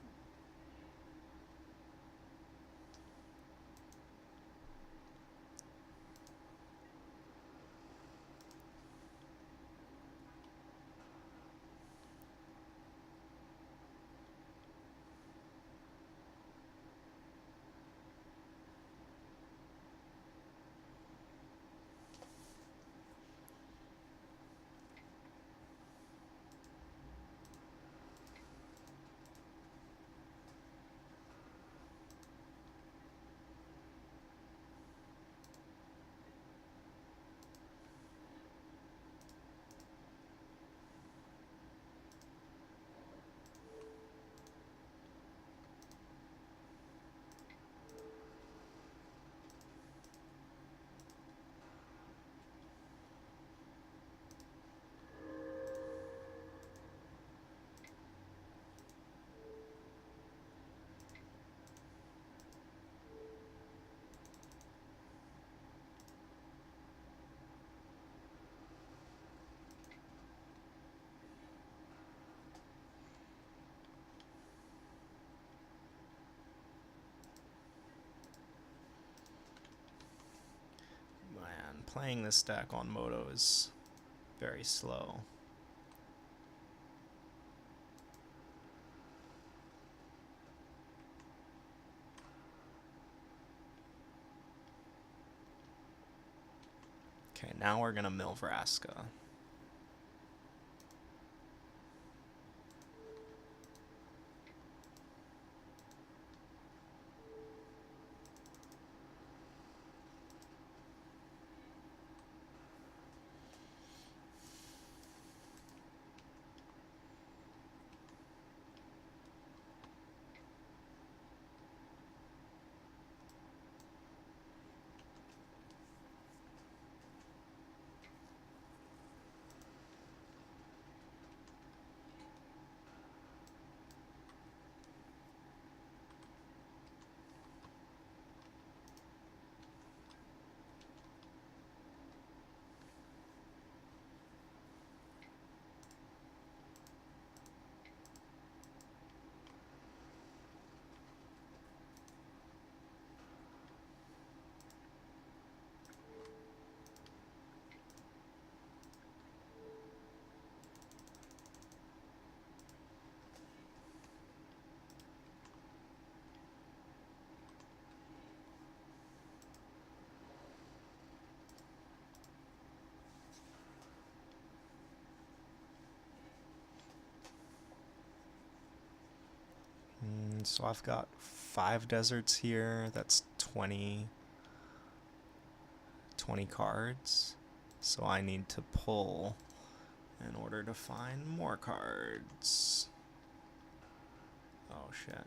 Man, playing this deck on Moto is very slow. Okay, now we're gonna mill Vraska. So I've got 5 deserts here. That's 20 cards. So I need to pull in order to find more cards. Oh shit.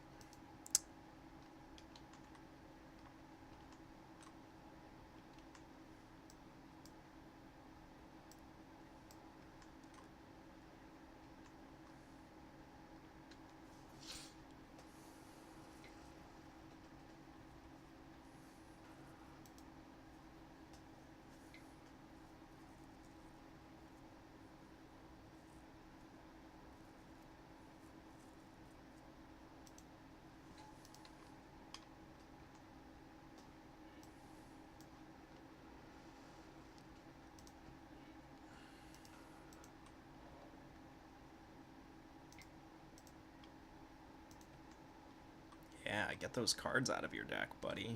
Yeah, get those cards out of your deck, buddy.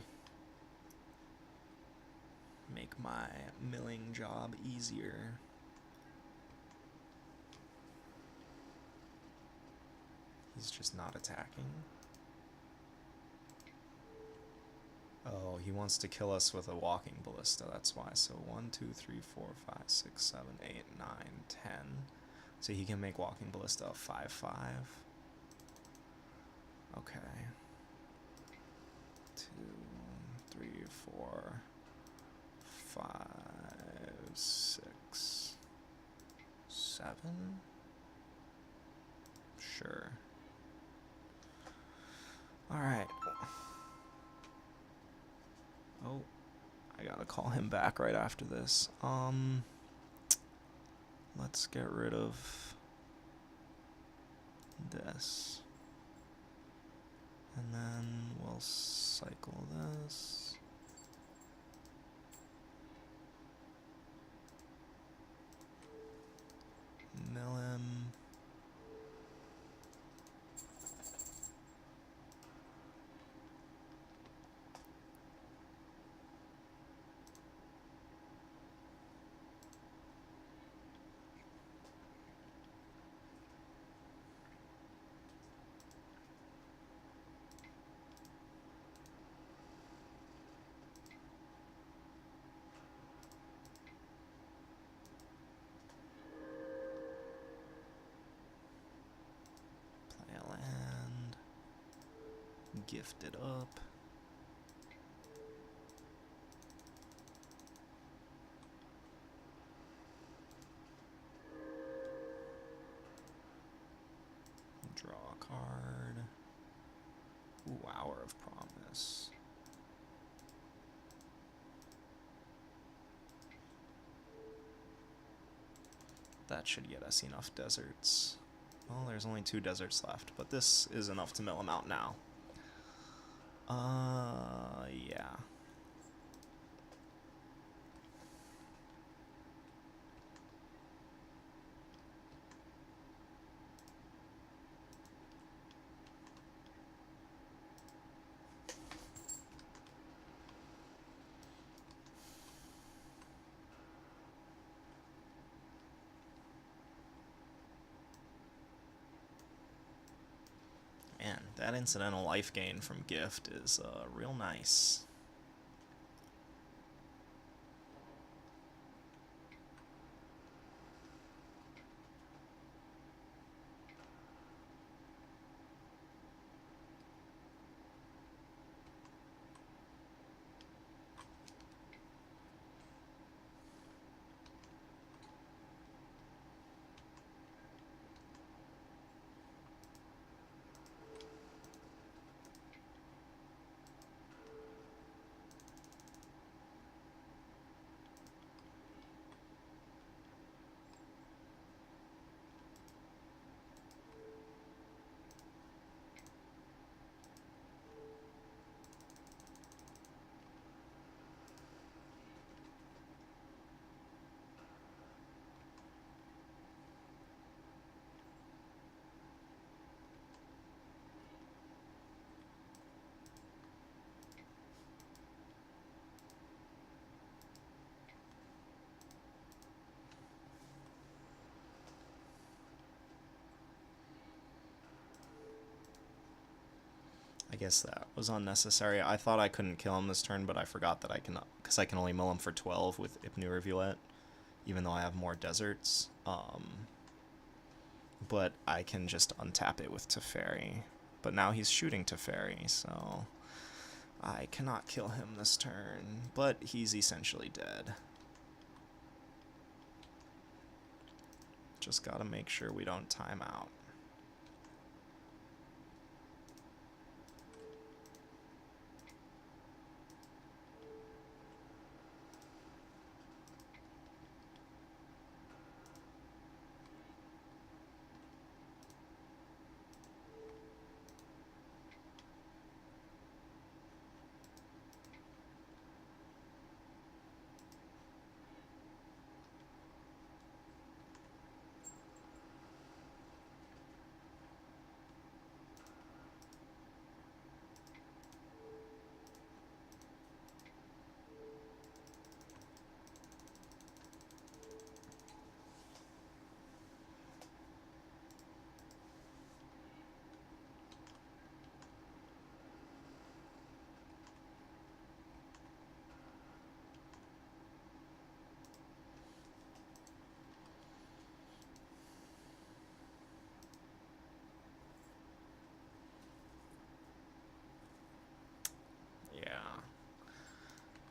Make my milling job easier. He's just not attacking. Oh, he wants to kill us with a walking ballista, that's why. So 1, 2, 3, 4, 5, 6, 7, 8, 9, 10. So he can make walking ballista a 5/5. Okay. 2, 3, 4, 5, 6, 7. Sure. Alright. Oh, I gotta call him back right after this. Let's get rid of this. And then we'll cycle this. Mill him. Play a land. Gift it up. Draw a card. Ooh, Hour of Promise. That should get us enough deserts. Well, there's only 2 deserts left, but this is enough to mill them out now. Yeah. Man, that incidental life gain from gift is real nice. guess that was unnecessary. I thought I couldn't kill him this turn, but I forgot that I can, because I can only mill him for 12 with Ipnu Rivulet, even though I have more deserts. But I can just untap it with Teferi. But now he's shooting Teferi, so I cannot kill him this turn, but he's essentially dead. Just gotta make sure we don't time out.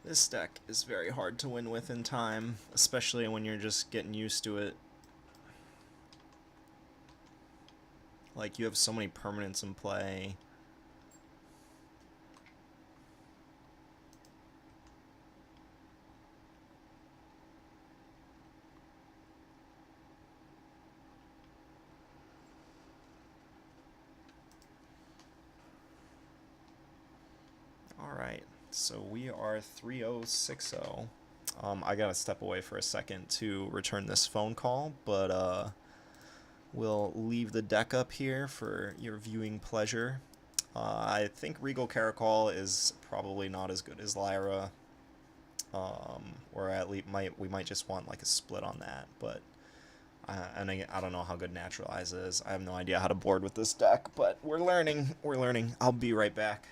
This deck is very hard to win with in time, especially when you're just getting used to it. Like, you have so many permanents in play. Alright. So we are 3-0-6-0. I gotta step away for a second to return this phone call, but we'll leave the deck up here for your viewing pleasure. I think Regal Caracol is probably not as good as Lyra, or at least we might just want like a split on that, but and I don't know how good Naturalize is. I have no idea how to board with this deck, but we're learning. We're learning. I'll be right back.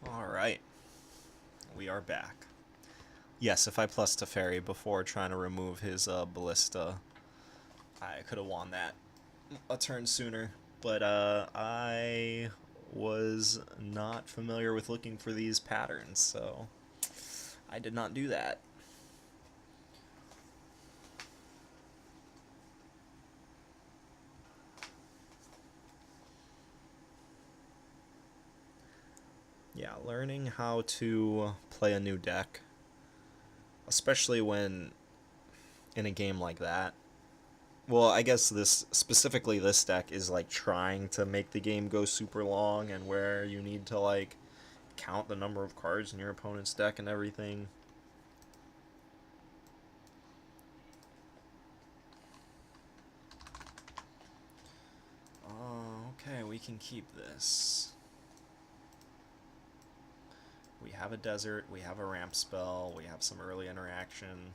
Alright, we are back. Yes, if I plus Teferi before trying to remove his Ballista, I could have won that a turn sooner, but I was not familiar with looking for these patterns, so I did not do that. Yeah, learning how to play a new deck, especially when in a game like that. Well, I guess this deck is like trying to make the game go super long and where you need to like count the number of cards in your opponent's deck and everything. Okay, we can keep this. We have a desert, we have a ramp spell, we have some early interaction.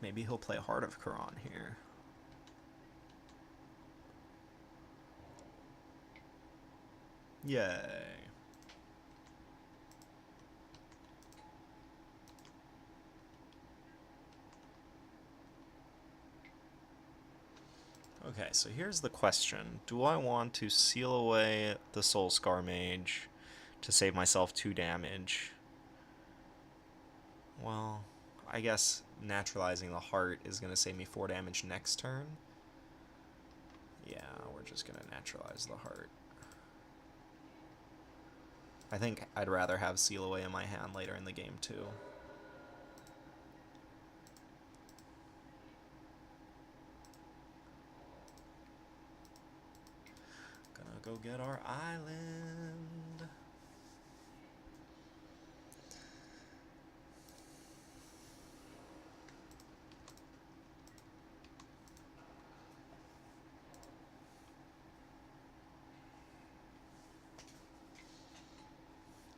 Maybe he'll play Heart of Quran here. Yay. Okay, so here's the question. Do I want to seal away the Soul Scar Mage to save myself 2 damage? Well, I guess naturalizing the heart is going to save me 4 damage next turn. Yeah, we're just going to naturalize the heart. I think I'd rather have Seal Away in my hand later in the game, too. Gonna go get our island.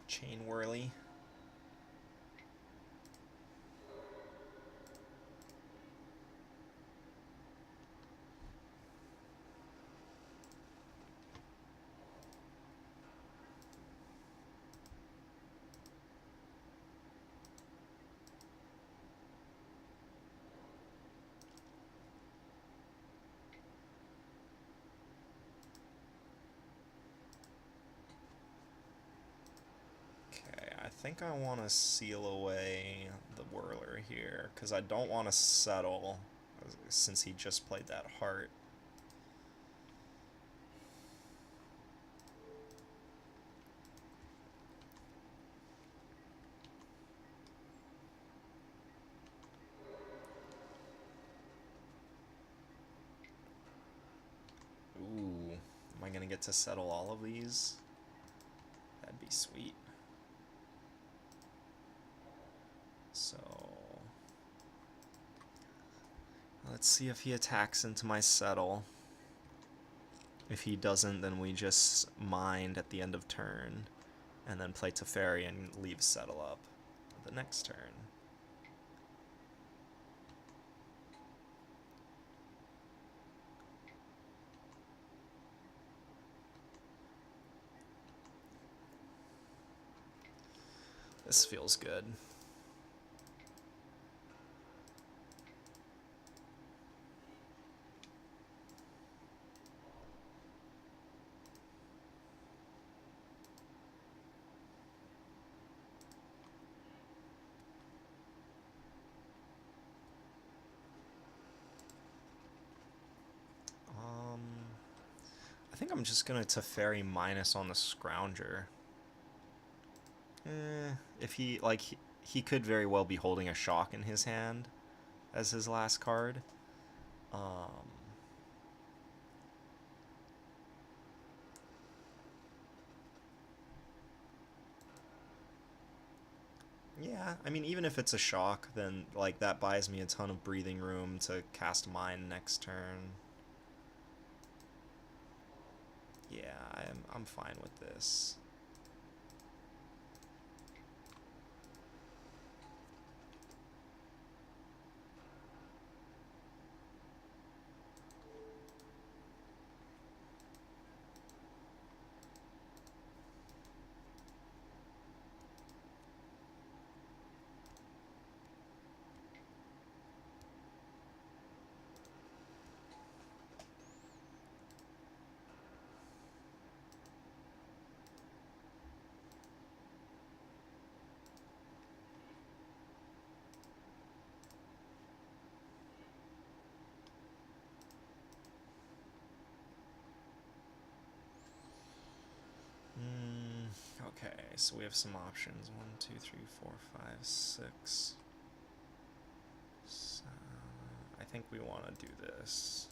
Chain Whirly. I think I want to seal away the Whirler here, because I don't want to settle, since he just played that heart. Ooh, am I going to get to settle all of these? That'd be sweet. So, let's see if he attacks into my settle. If he doesn't, then we just mind at the end of turn, and then play Teferi and leave settle up the next turn. This feels good. I think I'm just gonna Teferi minus on the Scrounger. If he, like, he could very well be holding a Shock in his hand as his last card. Yeah, I mean, even if it's a Shock, then, like, that buys me a ton of breathing room to cast mine next turn. Yeah, I'm fine with this. so we have some options. 1, 2, 3, 4, 5, 6. So I think we want to do this.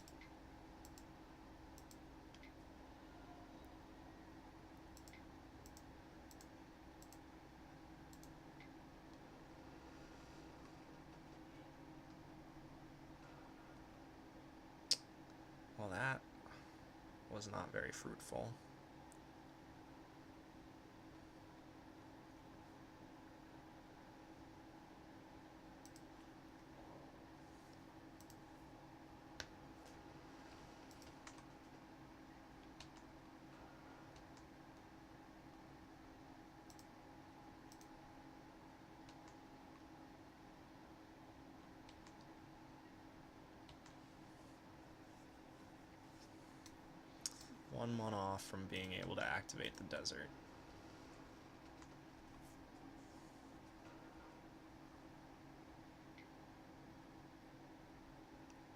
Well, that was not very fruitful. One mana off from being able to activate the desert.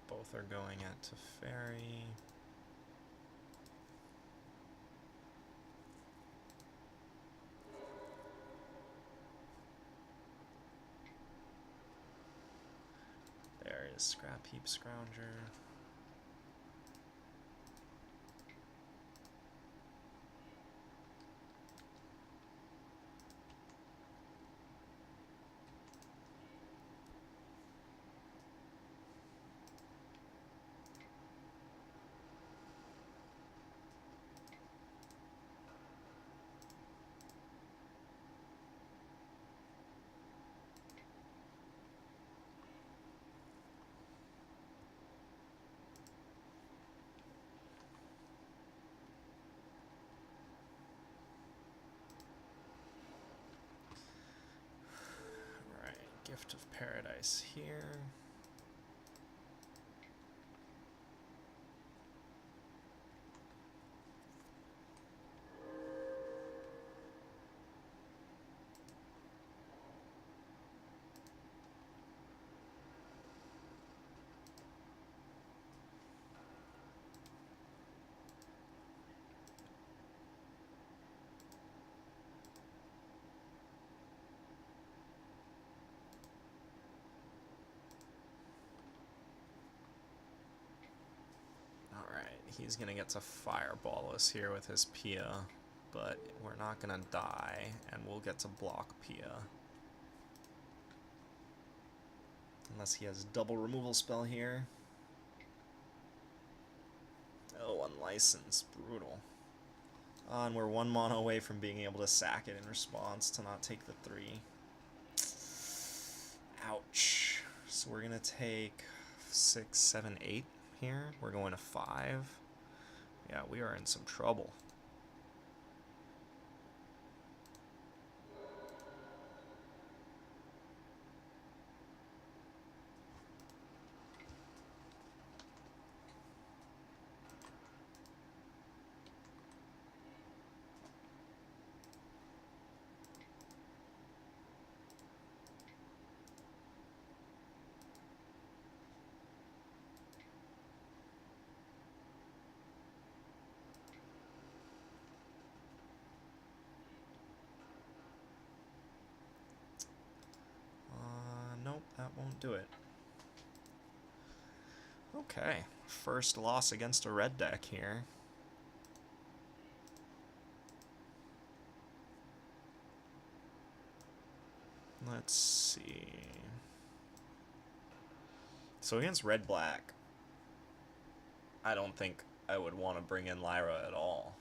Both are going at Teferi. There is Scrap Heap Scrounger. Gift of Paradise here. He's going to get to fireball us here with his Pia, but we're not going to die, and we'll get to block Pia. Unless he has a double removal spell here. Oh, unlicensed. Brutal. And we're 1 mana away from being able to sack it in response to not take the 3. Ouch. So we're going to take 6, 7, 8 here. We're going to 5. Yeah, we are in some trouble. Nope, that won't do it. Okay, first loss against a red deck here. Let's see. So against red-black, I don't think I would want to bring in Lyra at all.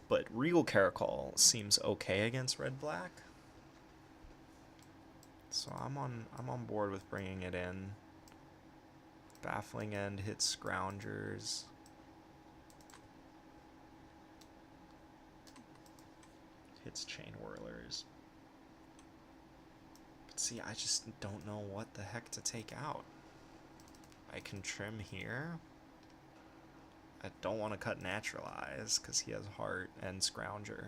But Regal Caracol seems okay against red-black. So I'm on board with bringing it in. Baffling End hits Scroungers. Hits Chain Whirlers. But see, I just don't know what the heck to take out. I can trim here. I don't want to cut Naturalize because he has Heart and Scrounger.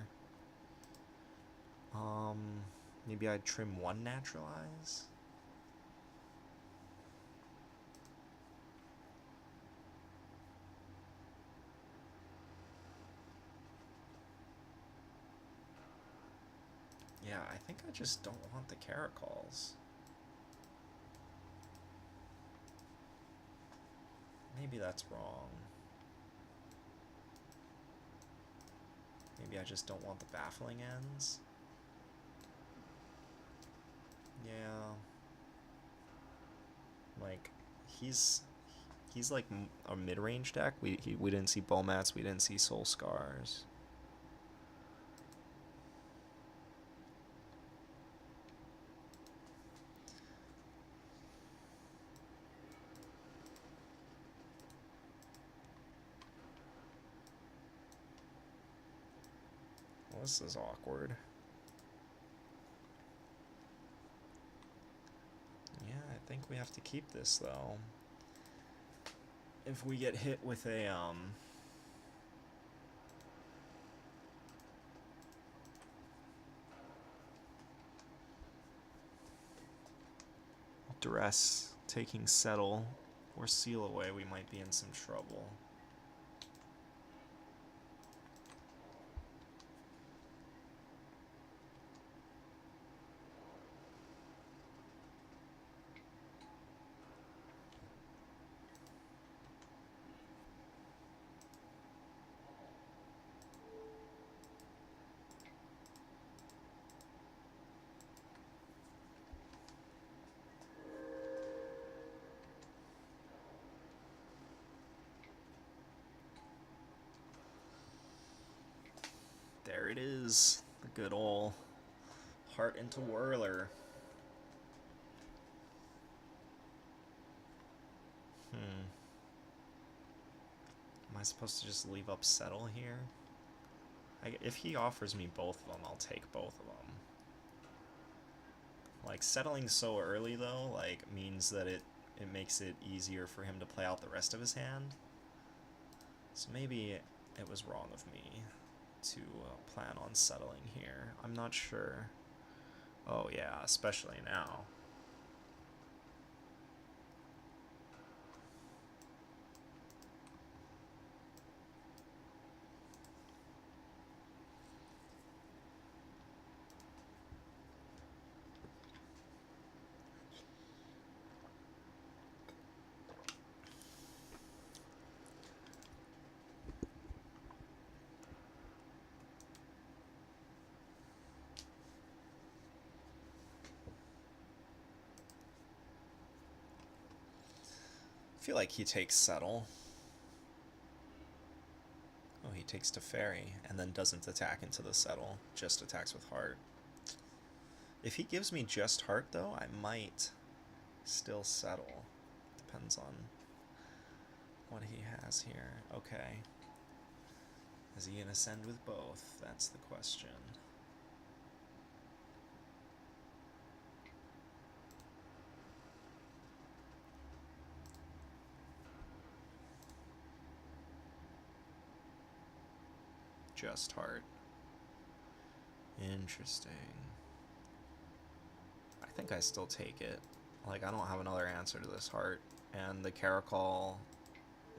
Maybe I'd trim 1 Naturalize. Yeah, I think I just don't want the caracols. Maybe that's wrong. Maybe I just don't want the baffling ends. Yeah. Like, he's like a mid-range deck. We didn't see Bomats, we didn't see Soul Scars. Well, this is awkward. Yeah, I think we have to keep this though. If we get hit with a duress, taking settle, or seal away, we might be in some trouble. There it is, the good ol' Heart into Whirler. Am I supposed to just leave up settle here? If he offers me both of them, I'll take both of them. Like, settling so early, though, like, means that it makes it easier for him to play out the rest of his hand. So maybe it was wrong of me to plan on settling here. I'm not sure. Oh yeah, especially now. I feel like he takes settle. Oh, he takes Teferi and then doesn't attack into the settle, just attacks with heart. If he gives me just heart, though, I might still settle. Depends on what he has here. Okay. Is he gonna send with both? That's the question. Just heart. Interesting. I think I still take it. Like, I don't have another answer to this heart. And the Caracol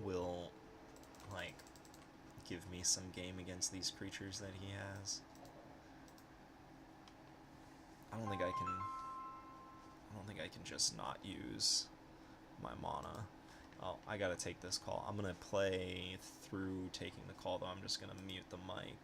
will, like, give me some game against these creatures that he has. I don't think I can just not use my mana. Oh, I gotta take this call. I'm gonna play through taking the call, though. I'm just gonna mute the mic.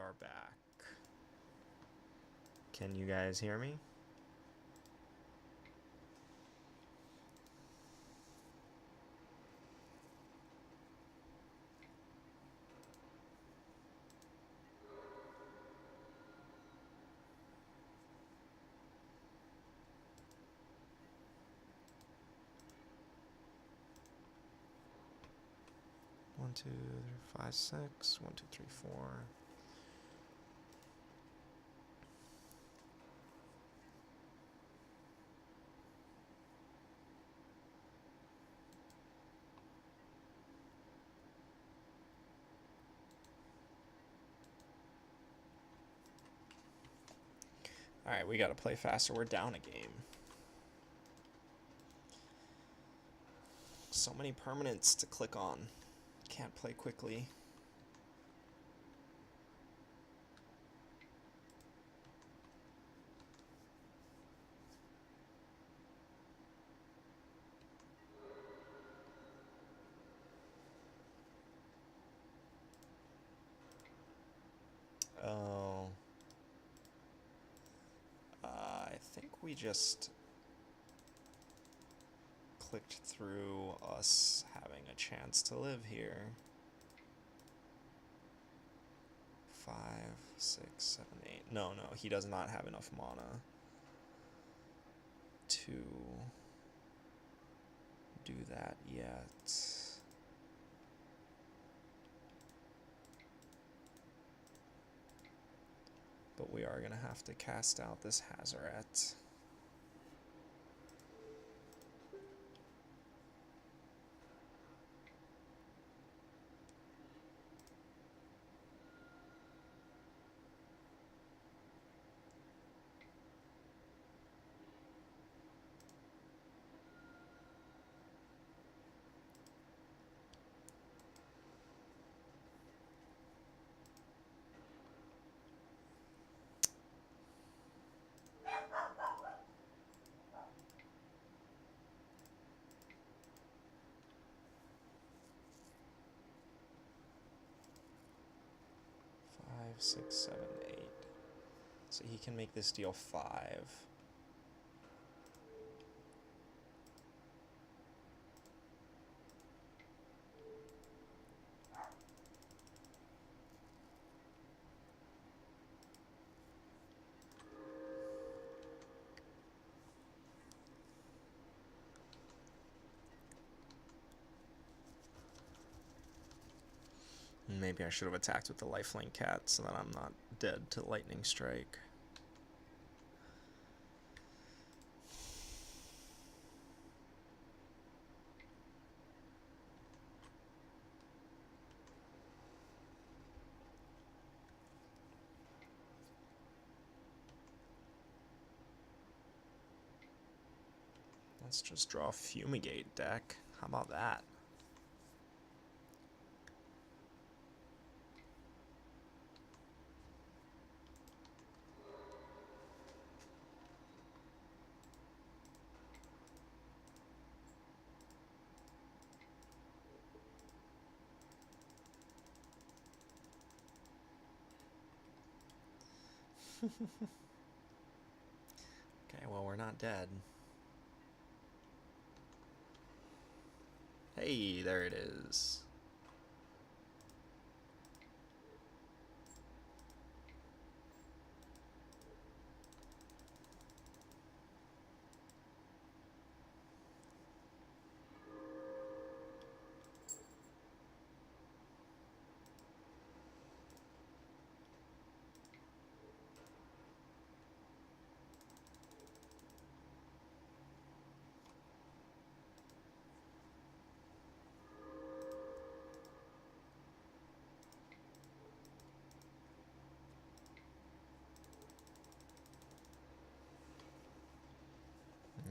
are back. Can you guys hear me? One, 2, 3, 5, 6. 1, 2, 3, 4. Alright, we gotta play faster. We're down a game. So many permanents to click on. Can't play quickly. Oh. I think we just clicked through us having a chance to live here. 5, 6, 7, 8. No, he does not have enough mana to do that yet. But we are going to have to cast out this Hazoret. Five, 6, 7, 8. So he can make this deal 5. Maybe I should have attacked with the lifelink cat so that I'm not dead to lightning strike. Let's just draw a Fumigate deck. How about that? Okay, well, we're not dead. Hey, there it is.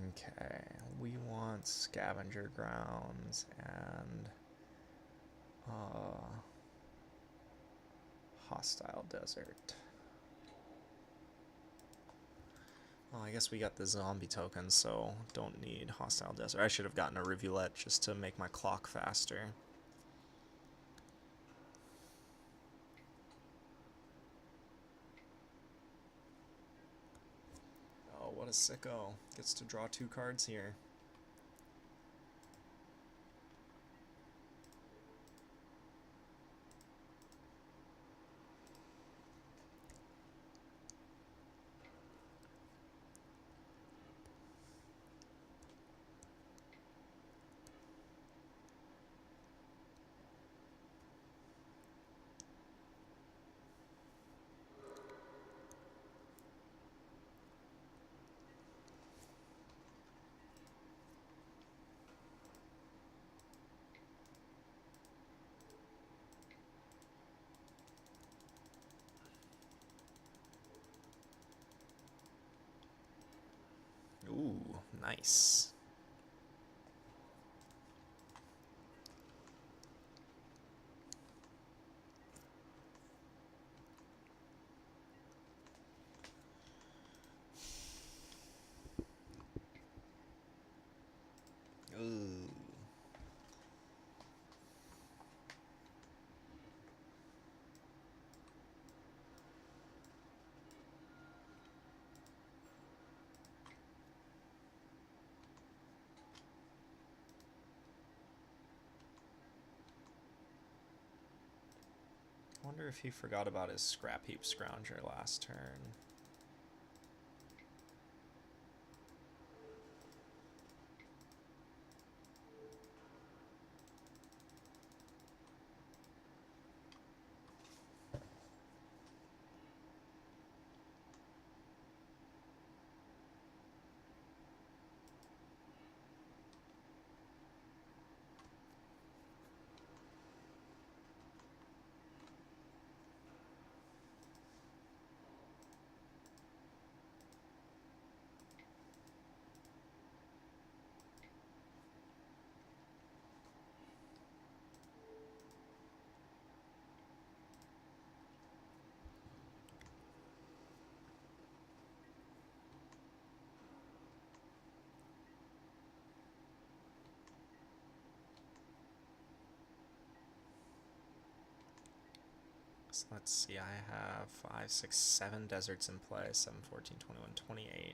Okay, we want Scavenger Grounds and Hostile Desert. Well, I guess we got the zombie tokens, so don't need Hostile Desert. I should have gotten a Rivulet just to make my clock faster. what a sicko. Gets to draw 2 cards here. Ooh, nice. Ooh. I wonder if he forgot about his Scrap Heap Scrounger last turn. So let's see, I have 5, 6, 7 deserts in play. 7, 14, 21, 28.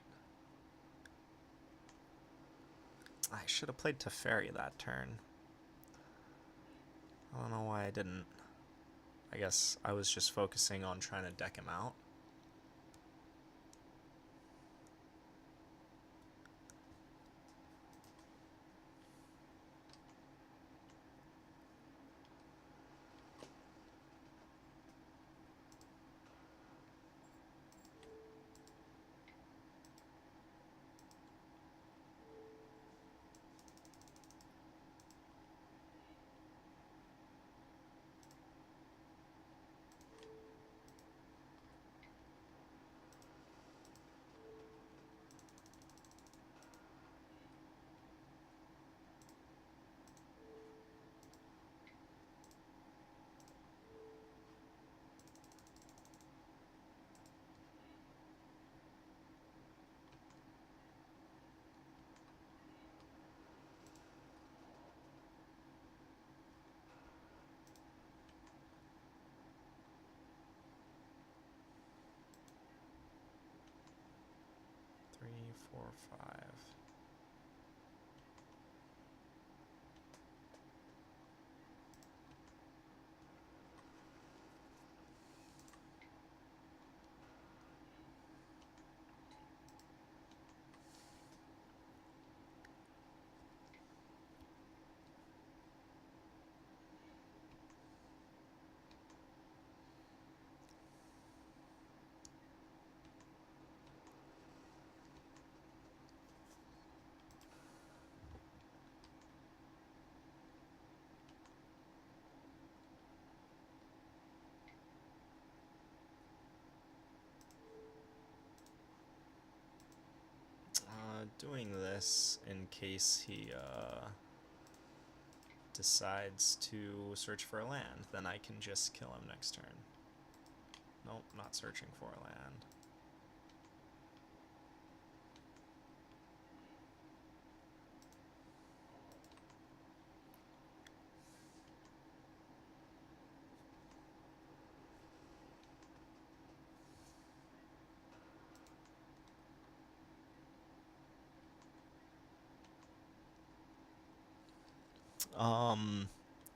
I should have played Teferi that turn. I don't know why I didn't. I guess I was just focusing on trying to deck him out. Three, 4, 5. Doing this in case he decides to search for a land, then I can just kill him next turn. Nope, not searching for a land. Um,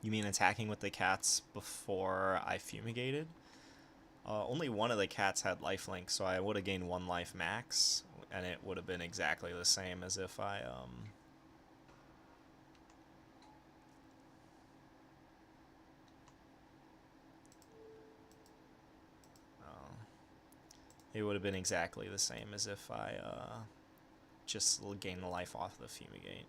you mean attacking with the cats before I fumigated? Only one of the cats had lifelink, so I would have gained 1 life max, and it would have been exactly the same as if I, uh, it would have been exactly the same as if I, just gained the life off the fumigate.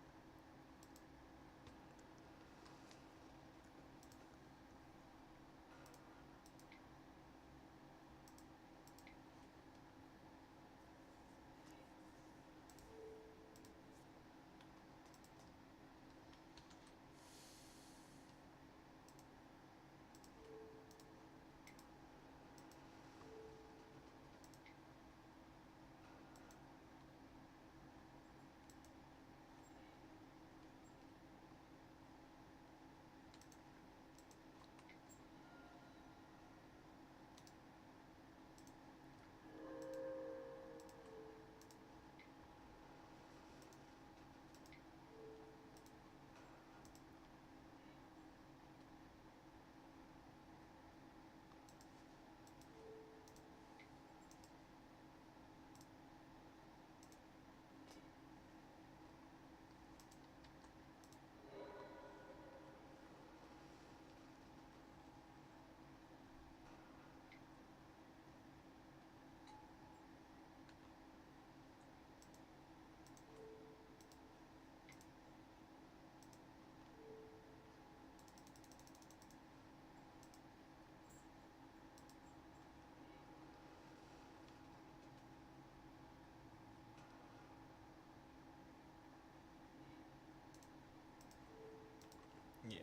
Yeah,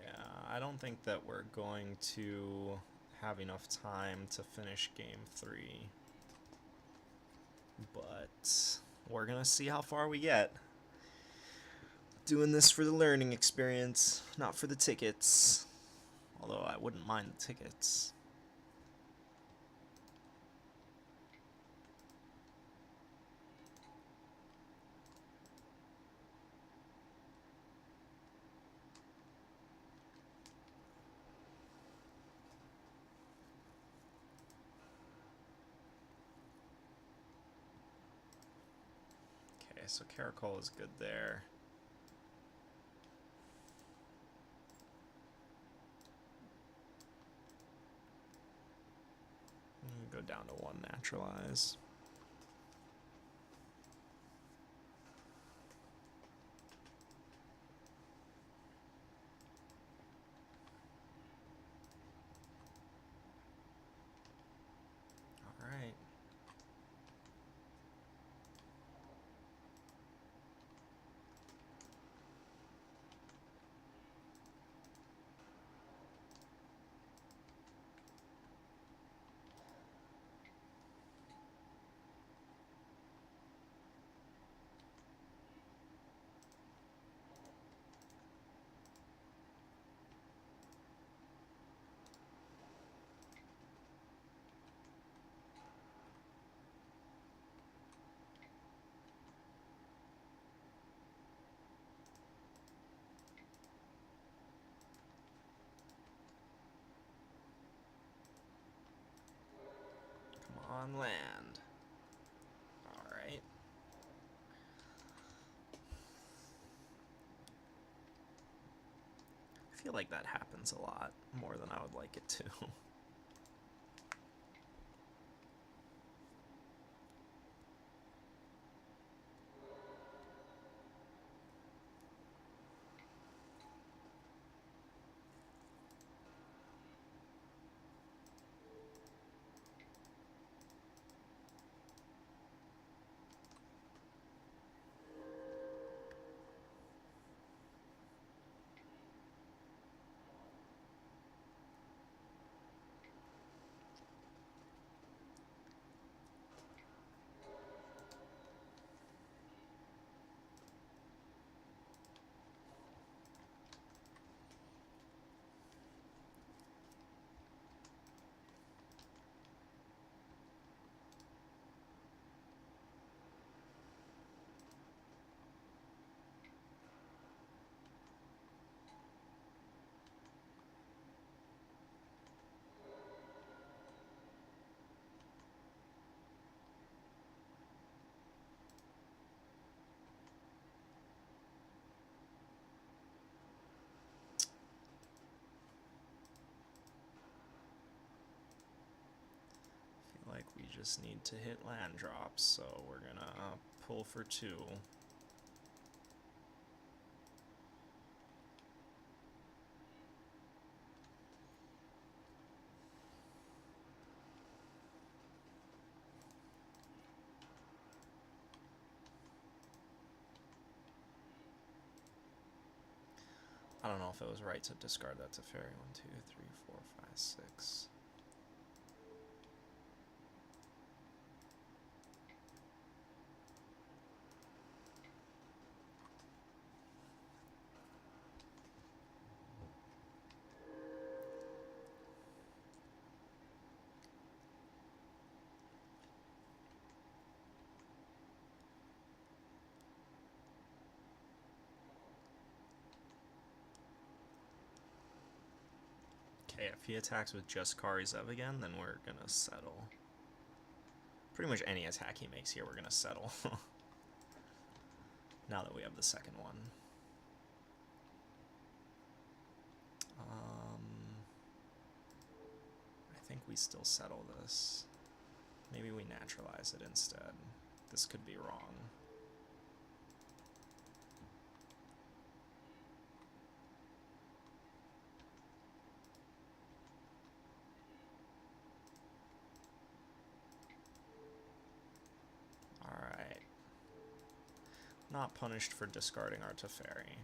I don't think that we're going to have enough time to finish game 3. But we're gonna see how far we get. Doing this for the learning experience, not for the tickets. Although I wouldn't mind the tickets. Okay, so Caracol is good there. Go down to 1 naturalize. Alright. Come on, land. Alright. I feel like that happens a lot, more than I would like it to. just need to hit land drops, so we're gonna pull for 2. I don't know if it was right to discard that to fairy. 1, 2, 3, 4, 5, 6. Okay, if he attacks with just Karizev again, then we're gonna settle. Pretty much any attack he makes here, we're gonna settle. Now that we have the second one. I think we still settle this. Maybe we naturalize it instead. This could be wrong. Alright. Not punished for discarding our Teferi.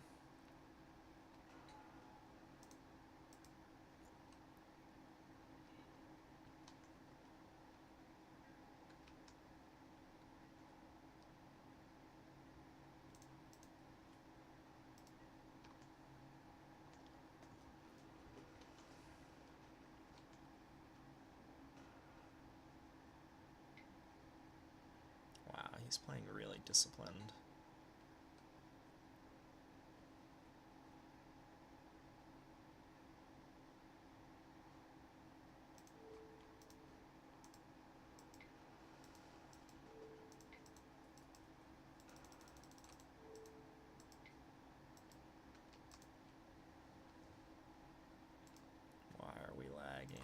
Wow, he's playing really disciplined. Why are we lagging?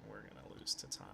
We're gonna lose to time.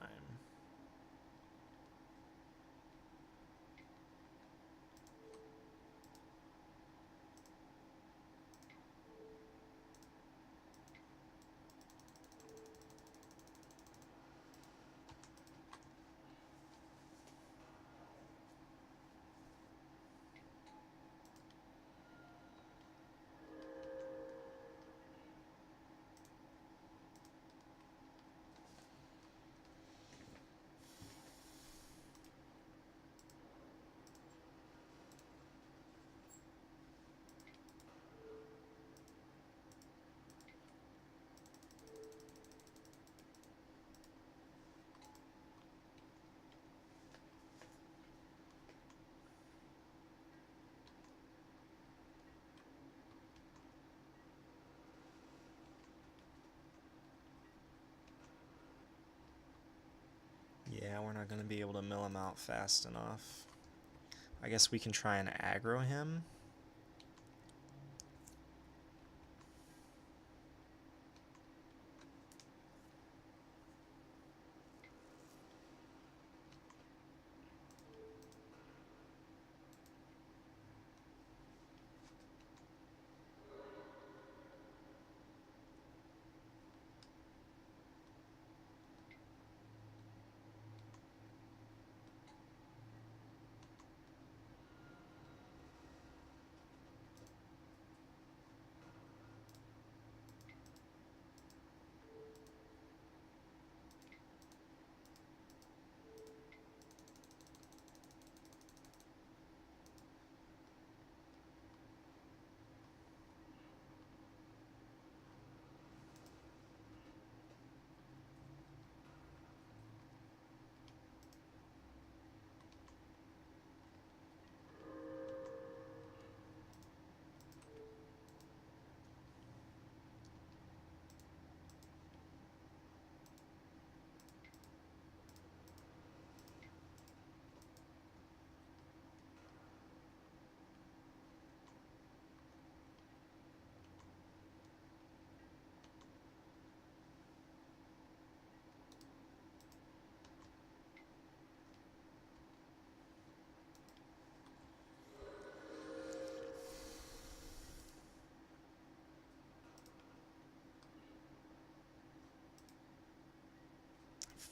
Yeah, we're not going to be able to mill him out fast enough. I guess we can try and aggro him.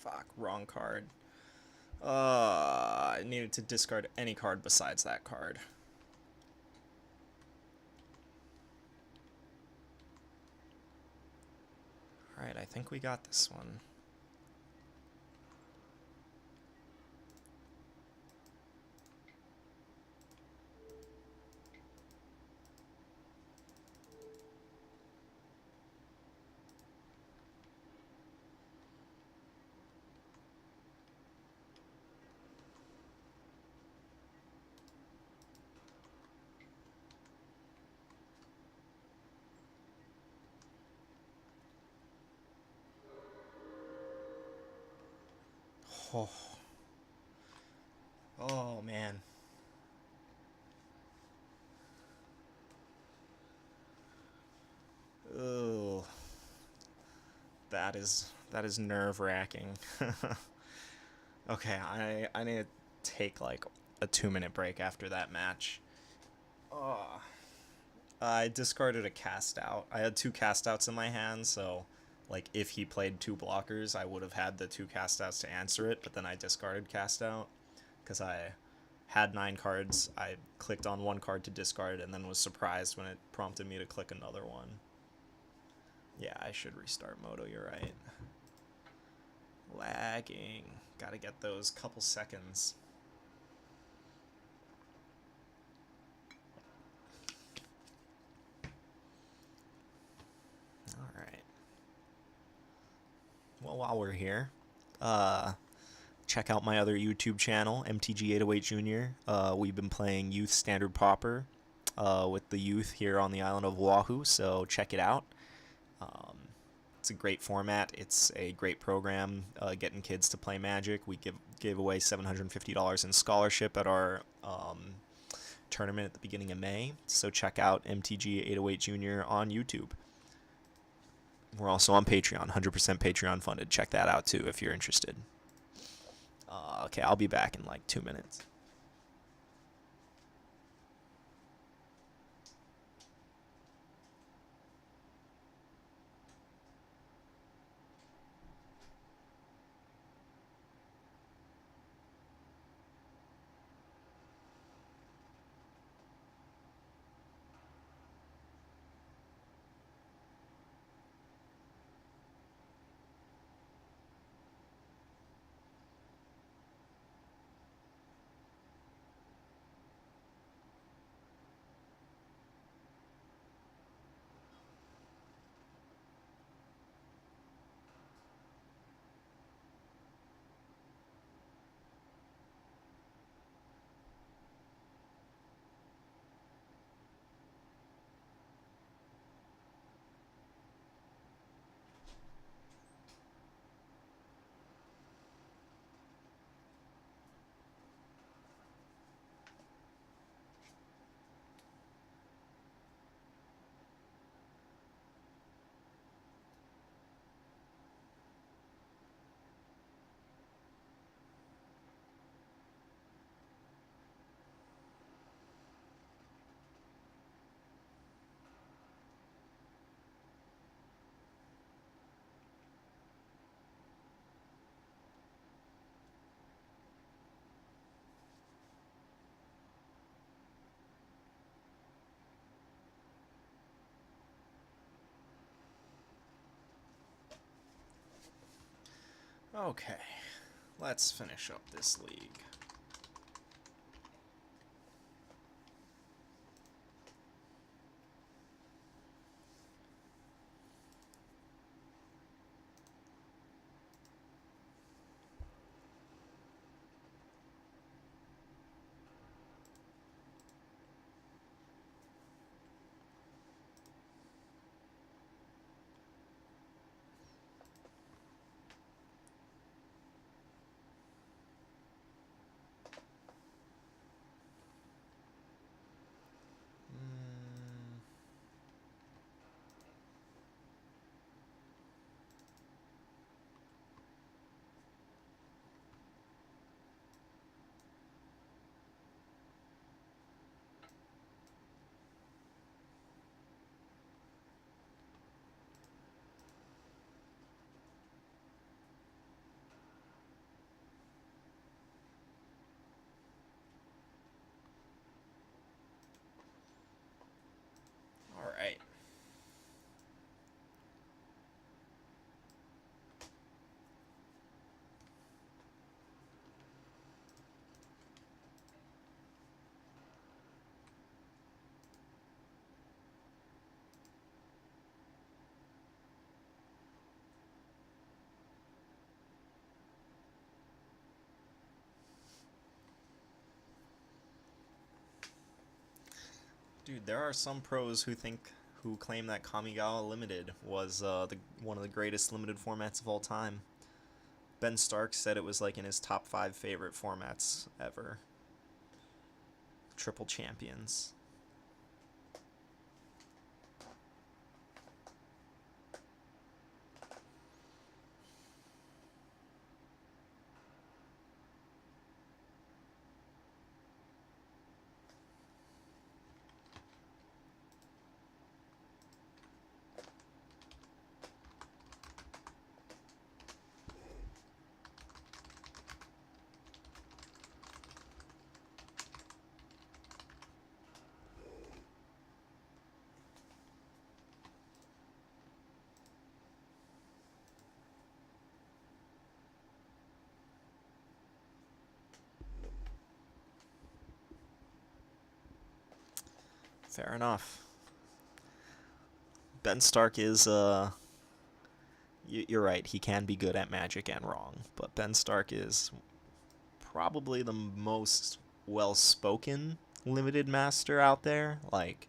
Fuck, wrong card. I needed to discard any card besides that card. Alright, I think we got this one. Oh, oh man. Oh, that is nerve-wracking. Okay, I need to take like a 2-minute break after that match. Oh, I discarded a cast out. I had 2 cast outs in my hand, so like if he played 2 blockers, I would have had the 2 cast outs to answer it, but then I discarded cast out because I had 9 cards. I clicked on 1 card to discard and then was surprised when it prompted me to click another one. Yeah, I should restart Moto, you're right. Lagging. Gotta get those couple seconds. Alright. Well, while we're here, check out my other YouTube channel, MTG808 Junior. We've been playing Youth Standard Pauper with the youth here on the island of Oahu, so check it out. It's a great format. It's a great program getting kids to play Magic. We gave away $750 in scholarship at our tournament at the beginning of May, so check out MTG808 Junior on YouTube. We're also on Patreon, 100% Patreon funded. Check that out too if you're interested. Okay, I'll be back in like 2 minutes. Okay, let's finish up this league. Dude, there are some pros who claim that Kamigawa Limited was one of the greatest limited formats of all time. Ben Stark said it was like in his top 5 favorite formats ever. Triple champions. Fair enough. Ben Stark is you're right, he can be good at Magic and wrong, but Ben Stark is probably the most well-spoken limited master out there. Like,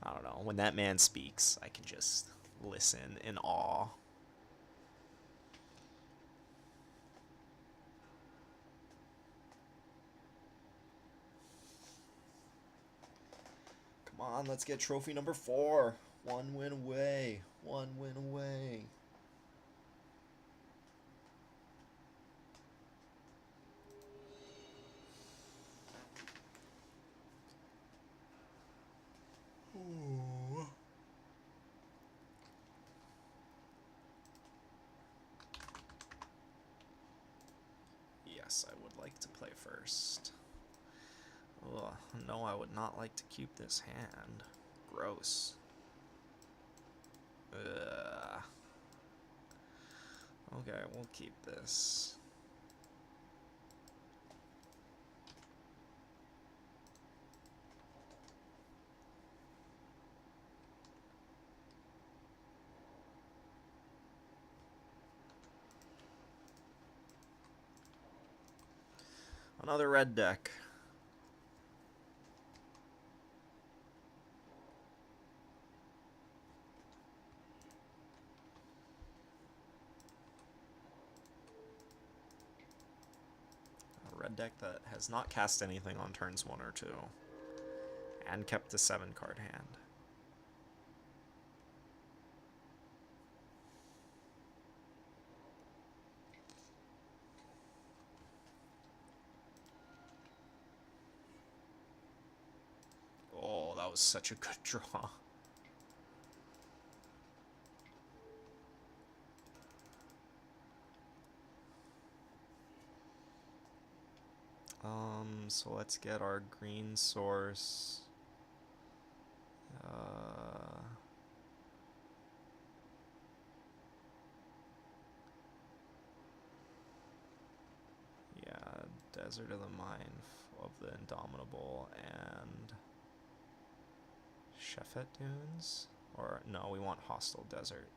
I don't know, when that man speaks, I can just listen in awe. Come on, let's get trophy number 4. One win away. One win away. Ooh. Yes, I would like to play first. Ugh, no, I would not like to keep this hand. Gross. Ugh. Okay, we'll keep this. Another red deck. A red deck that has not cast anything on turns 1 or 2. And kept a 7-card hand. Oh, that was such a good draw. So let's get our green source. Yeah, Desert of the Mine of the Indomitable and Shefet Dunes? Or, no, we want Hostile Desert.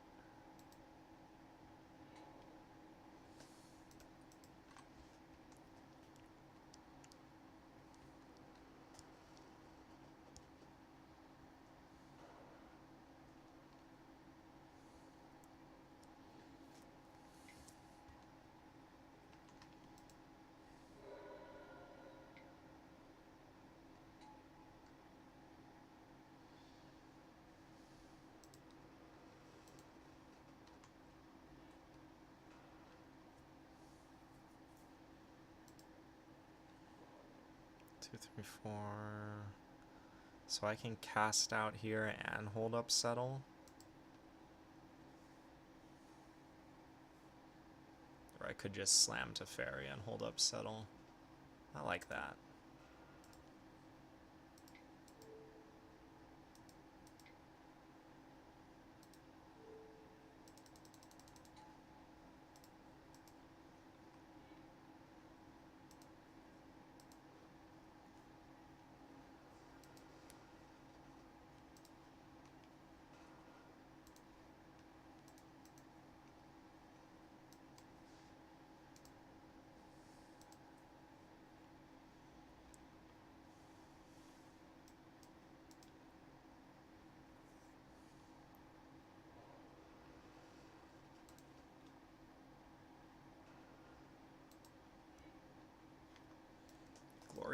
Two, three, four. So I can cast out here and hold up Settle. Or I could just slam to Fairy and hold up Settle. I like that.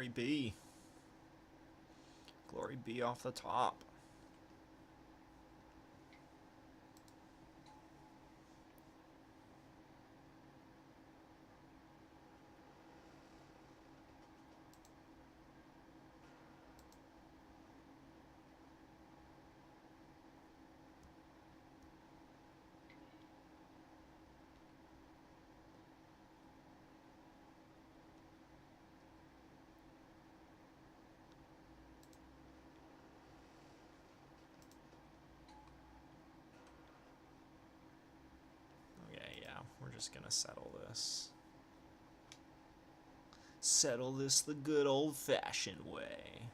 Glory be. Glory be off the top. Okay, yeah, we're just gonna settle this. Settle this the good old-fashioned way.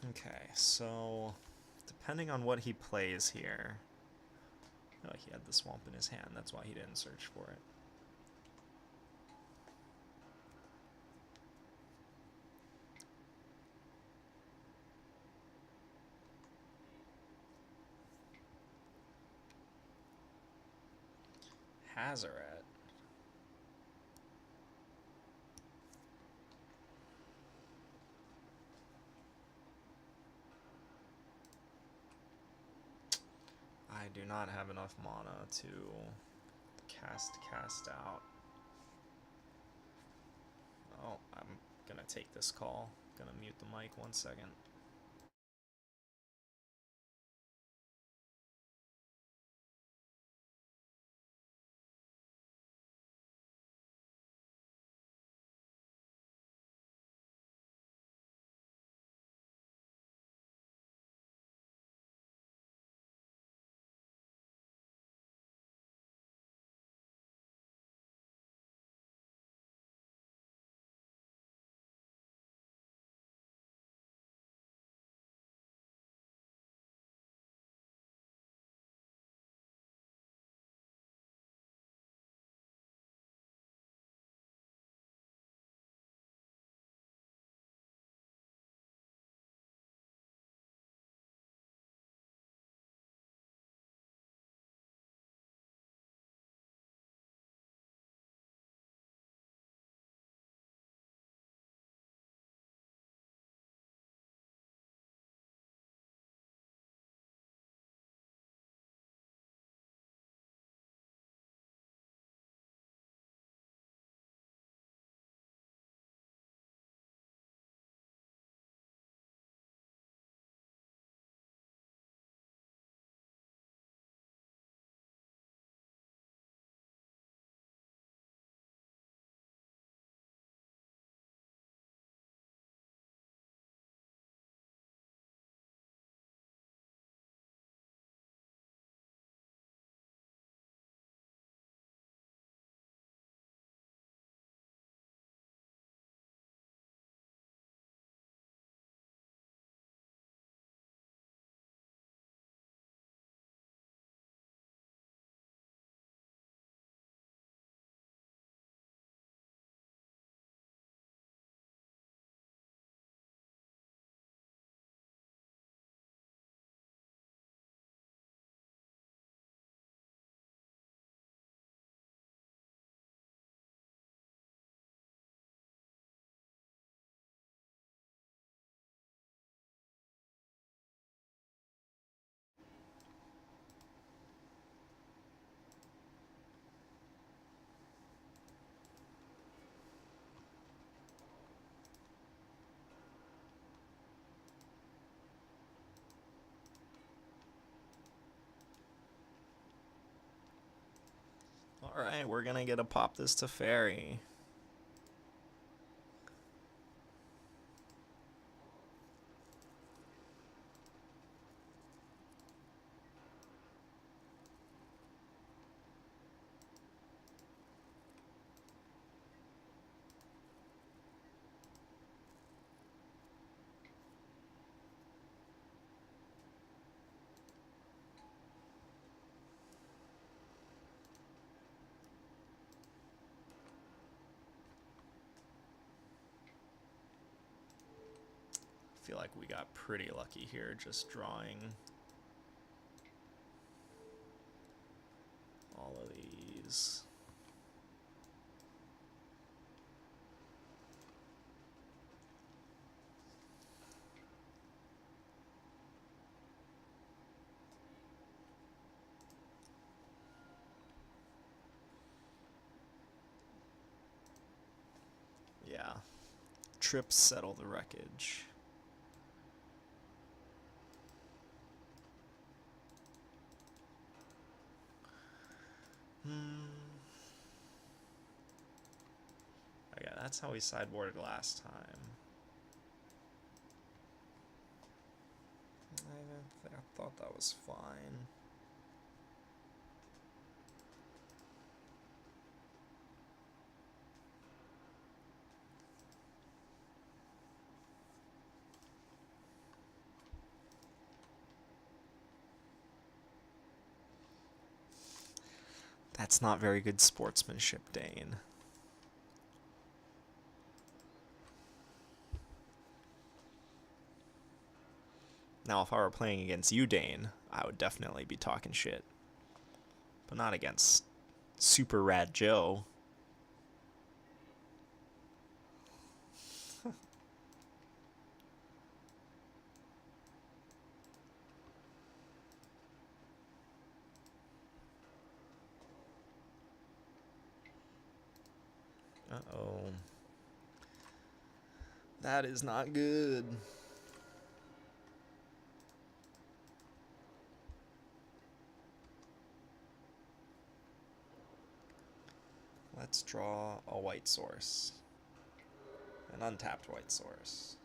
Okay, so depending on what he plays here. Oh, he had the swamp in his hand. That's why he didn't search for it. Hazaret. I do not have enough mana to cast out. Oh, I'm gonna take this call. Gonna mute the mic 1 second. Alright, we're gonna get to pop this to fairy. I feel like we got pretty lucky here, just drawing all of these. Yeah. Trips settle the wreckage. Oh, yeah, that's how we sideboarded last time. I thought that was fine. That's not very good sportsmanship, Dane. Now, if I were playing against you, Dane, I would definitely be talking shit. But not against Super Rad Joe. Uh-oh. That is not good. Let's draw a white source. An untapped white source.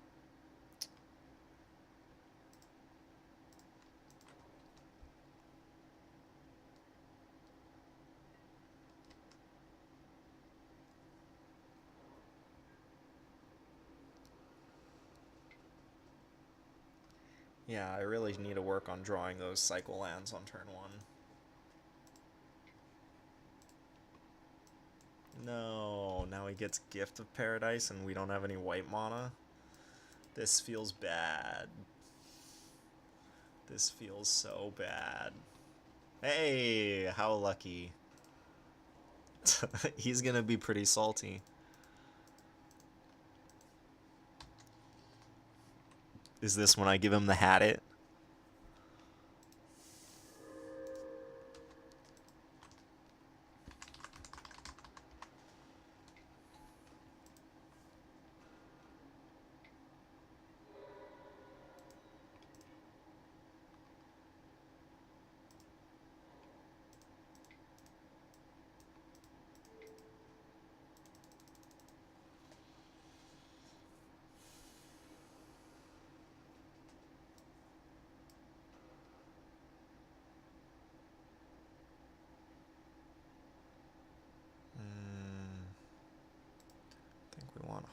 Yeah, I really need to work on drawing those cycle lands on turn 1. No, now he gets Gift of Paradise and we don't have any white mana. This feels bad. This feels so bad. Hey, how lucky. He's gonna be pretty salty. Is this when I give him the hat it?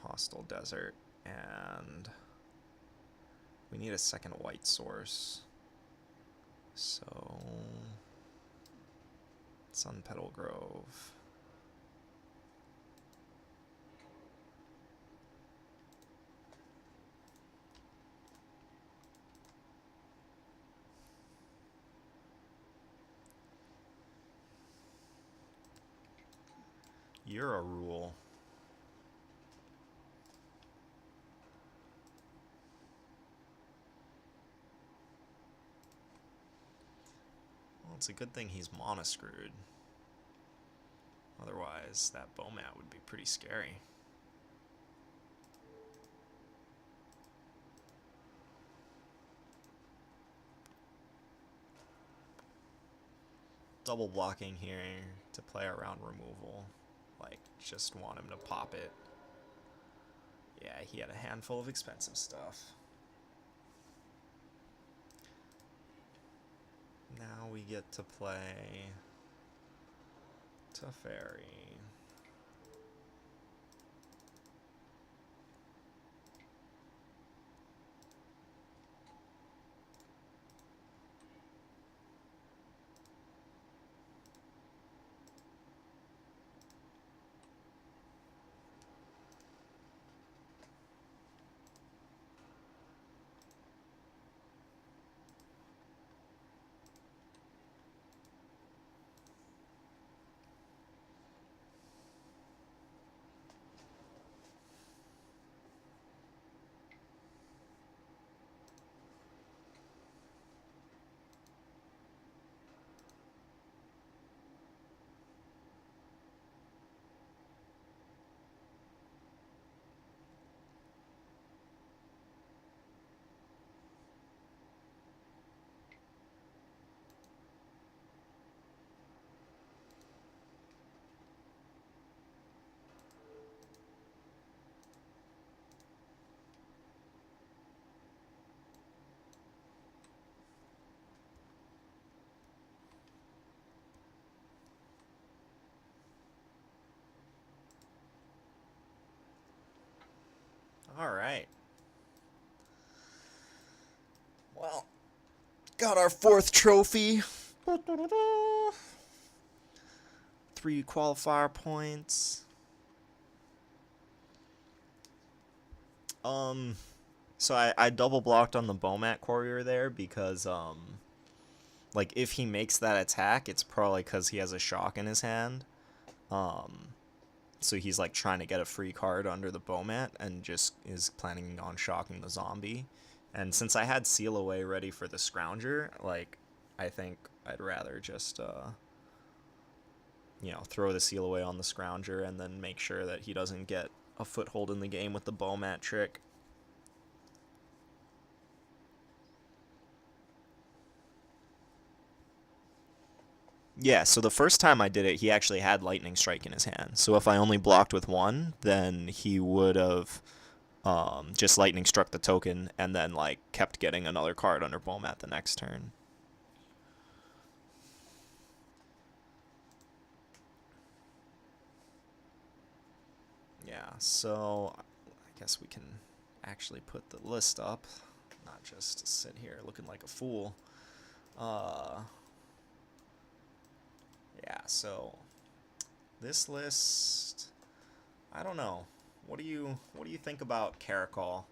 Hostile Desert, and we need a second white source. So, Sun Petal Grove. You're a rule. It's a good thing he's mana screwed. Otherwise, that Bomat would be pretty scary. double blocking here to play around removal. Like, just want him to pop it. Yeah, he had a handful of expensive stuff. Now we get to play Teferi. All right. Well, got our 4th trophy. 3 qualifier points. So I double blocked on the Bomat Courier there because, like, if he makes that attack, it's probably because he has a shock in his hand. So he's, like, trying to get a free card under the Bomat and just is planning on shocking the zombie. And since I had Seal Away ready for the Scrounger, like, I think I'd rather just, you know, throw the Seal Away on the Scrounger and then make sure that he doesn't get a foothold in the game with the Bomat trick. Yeah, so the first time I did it, he actually had Lightning Strike in his hand. So if I only blocked with one, then he would have just Lightning Struck the token and then, like, kept getting another card under Bomat the next turn. Yeah, so I guess we can actually put the list up, not just sit here looking like a fool. Yeah, so this list, I don't know. What do you think about Caracol?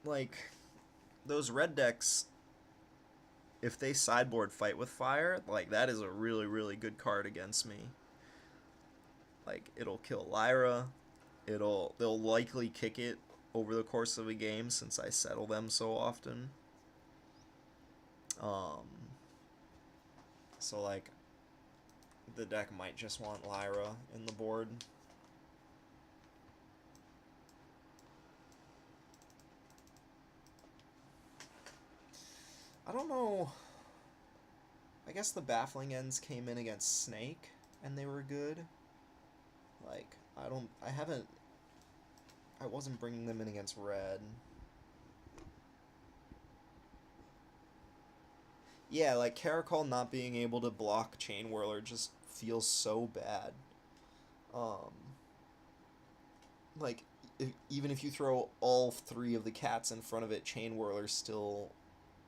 Like, those red decks, if they sideboard Fight with Fire, like, that is a really, really good card against me. Like, it'll kill Lyra. They'll likely kick it over the course of a game since I settle them so often. So, like, the deck might just want Lyra in the board. I don't know. I guess the Baffling Ends came in against Snake, and they were good. Like, I wasn't bringing them in against Red. Yeah, like, Caracol not being able to block Chain Whirler just feels so bad. Like, even if you throw all 3 of the cats in front of it, Chain Whirler still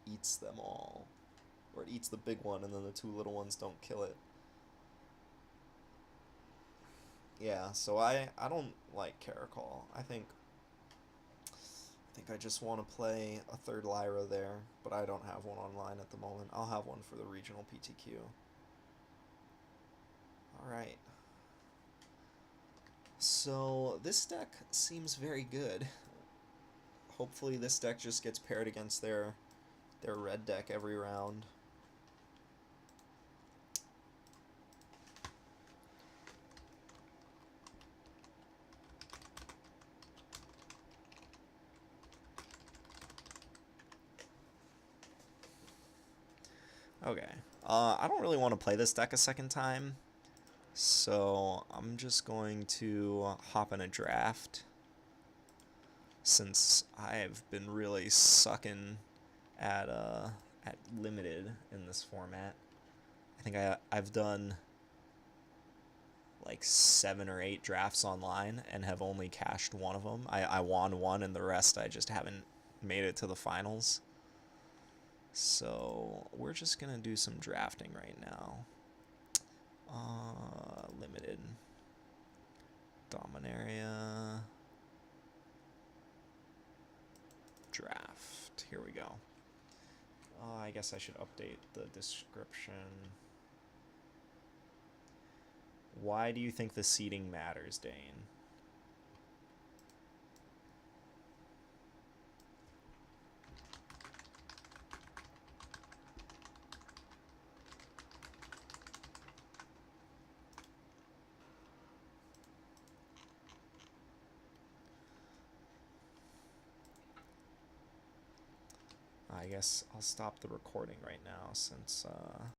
eats them all. Or it eats the big one, and then the 2 little ones don't kill it. Yeah, so I don't like Caracol. I think I just want to play a 3rd Lyra there, but I don't have one online at the moment. I'll have one for the regional PTQ. Alright. So, this deck seems very good. Hopefully this deck just gets paired against their red deck every round. Okay, I don't really want to play this deck a second time, so I'm just going to hop in a draft since I've been really sucking at limited in this format. I think I've done like 7 or 8 drafts online and have only cashed one of them. I won one and the rest I just haven't made it to the finals. So we're just gonna do some drafting right now. Limited. Dominaria. Draft. Here we go. I guess I should update the description. Why do you think the seating matters, Dane? I guess I'll stop the recording right now since